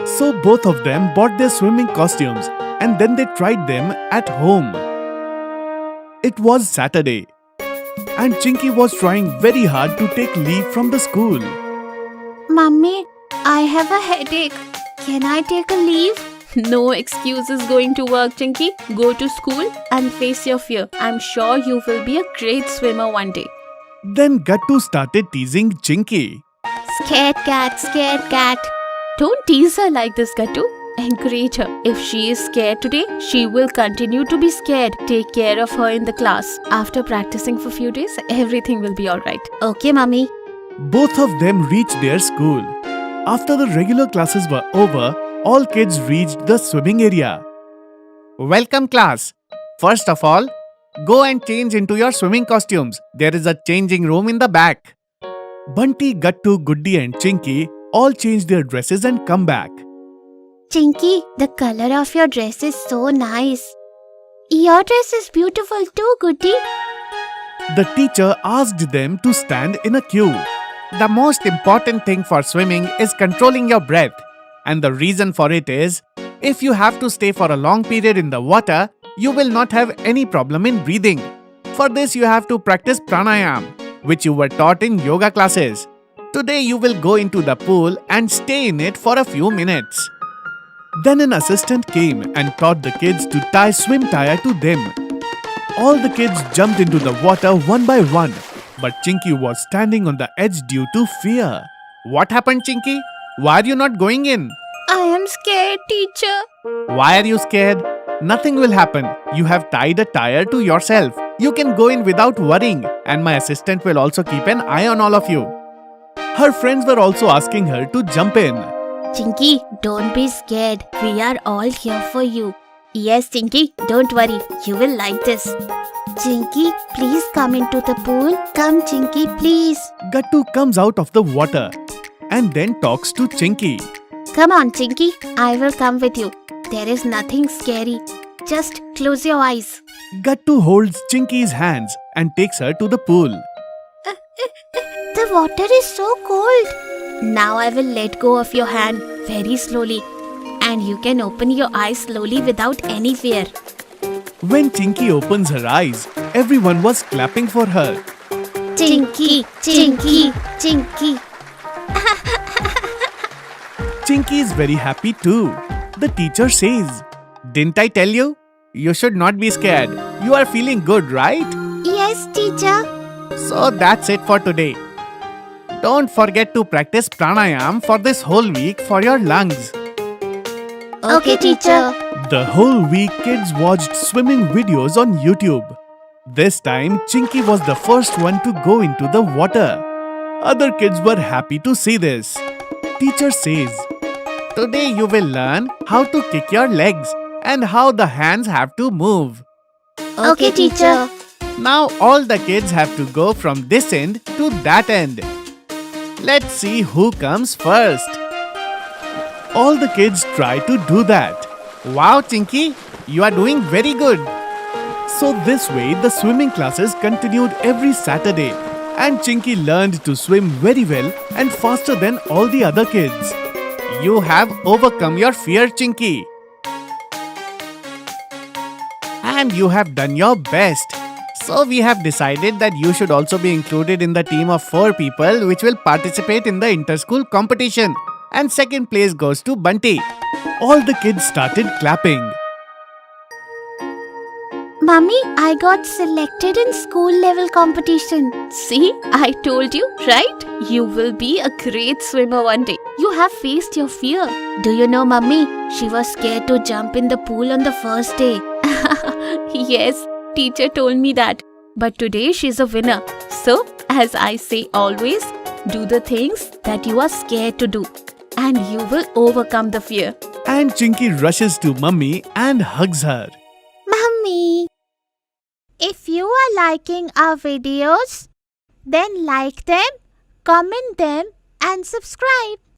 So both of them bought their swimming costumes and then they tried them at home. It was Saturday and Chinky was trying very hard to take leave from the school. Mummy, I have a headache. Can I take a leave? No excuses going to work, Chinky. Go to school and face your fear. I'm sure you will be a great swimmer one day. Then Gattu started teasing Chinky. Scared cat, scared cat. Don't tease her like this, Gattu. Encourage her. If she is scared today, she will continue to be scared. Take care of her in the class. After practicing for few days, everything will be alright. Okay, Mummy. Both of them reached their school. After the regular classes were over, all kids reached the swimming area. Welcome, class. First of all, go and change into your swimming costumes. There is a changing room in the back. Bunty, Gattu, Goody and Chinky all changed their dresses and come back. Chinky, the color of your dress is so nice. Your dress is beautiful too, Goody. The teacher asked them to stand in a queue. The most important thing for swimming is controlling your breath. And the reason for it is, if you have to stay for a long period in the water, you will not have any problem in breathing. For this, you have to practice pranayam, which you were taught in yoga classes. Today, you will go into the pool and stay in it for a few minutes. Then an assistant came and taught the kids to tie swim tire to them. All the kids jumped into the water one by one, but Chinky was standing on the edge due to fear. What happened, Chinky? Why are you not going in? I am scared, teacher. Why are you scared? Nothing will happen. You have tied a tire to yourself. You can go in without worrying, and my assistant will also keep an eye on all of you. Her friends were also asking her to jump in. Chinky, don't be scared. We are all here for you. Yes, Chinky, don't worry. You will like this. Chinky, please come into the pool. Come, Chinky, please. Gattu comes out of the water and then talks to Chinky. Come on, Chinky. I will come with you. There is nothing scary. Just close your eyes. Gattu holds Chinky's hands and takes her to the pool. The water is so cold. Now I will let go of your hand very slowly. And you can open your eyes slowly without any fear. When Chinky opens her eyes, everyone was clapping for her. Chinky, Chinky, Chinky. Chinky is very happy too. The teacher says, "Didn't I tell you? You should not be scared. You are feeling good, right?" Yes, Yes, teacher. So that's it for today. Don't forget to practice pranayam for this whole week for your lungs. Okay, teacher. The whole week, kids watched swimming videos on YouTube. This time, Chinky was the first one to go into the water. Other kids were happy to see this. Teacher says, Today you will learn how to kick your legs and how the hands have to move. Okay, teacher. Now all the kids have to go from this end to that end. Let's see who comes first. all the kids try to do that. Wow, Chinky, you are doing very good. So this way, the swimming classes continued every Saturday, and Chinky learned to swim very well and faster than all the other kids. You have overcome your fear, Chinky. And you have done your best. So we have decided that you should also be included in the team of 4 people which will participate in the inter-school competition. And second place goes to Bunty. All the kids started clapping. Mummy, I got selected in school level competition. See, I told you, right? You will be a great swimmer one day. You have faced your fear. Do you know, Mummy, she was scared to jump in the pool on the first day. Yes, teacher told me that. But today she's a winner. So, as I say always, do the things that you are scared to do, and you will overcome the fear. And Chinky rushes to Mummy and hugs her. Mummy, if you are liking our videos, then like them, comment them and subscribe.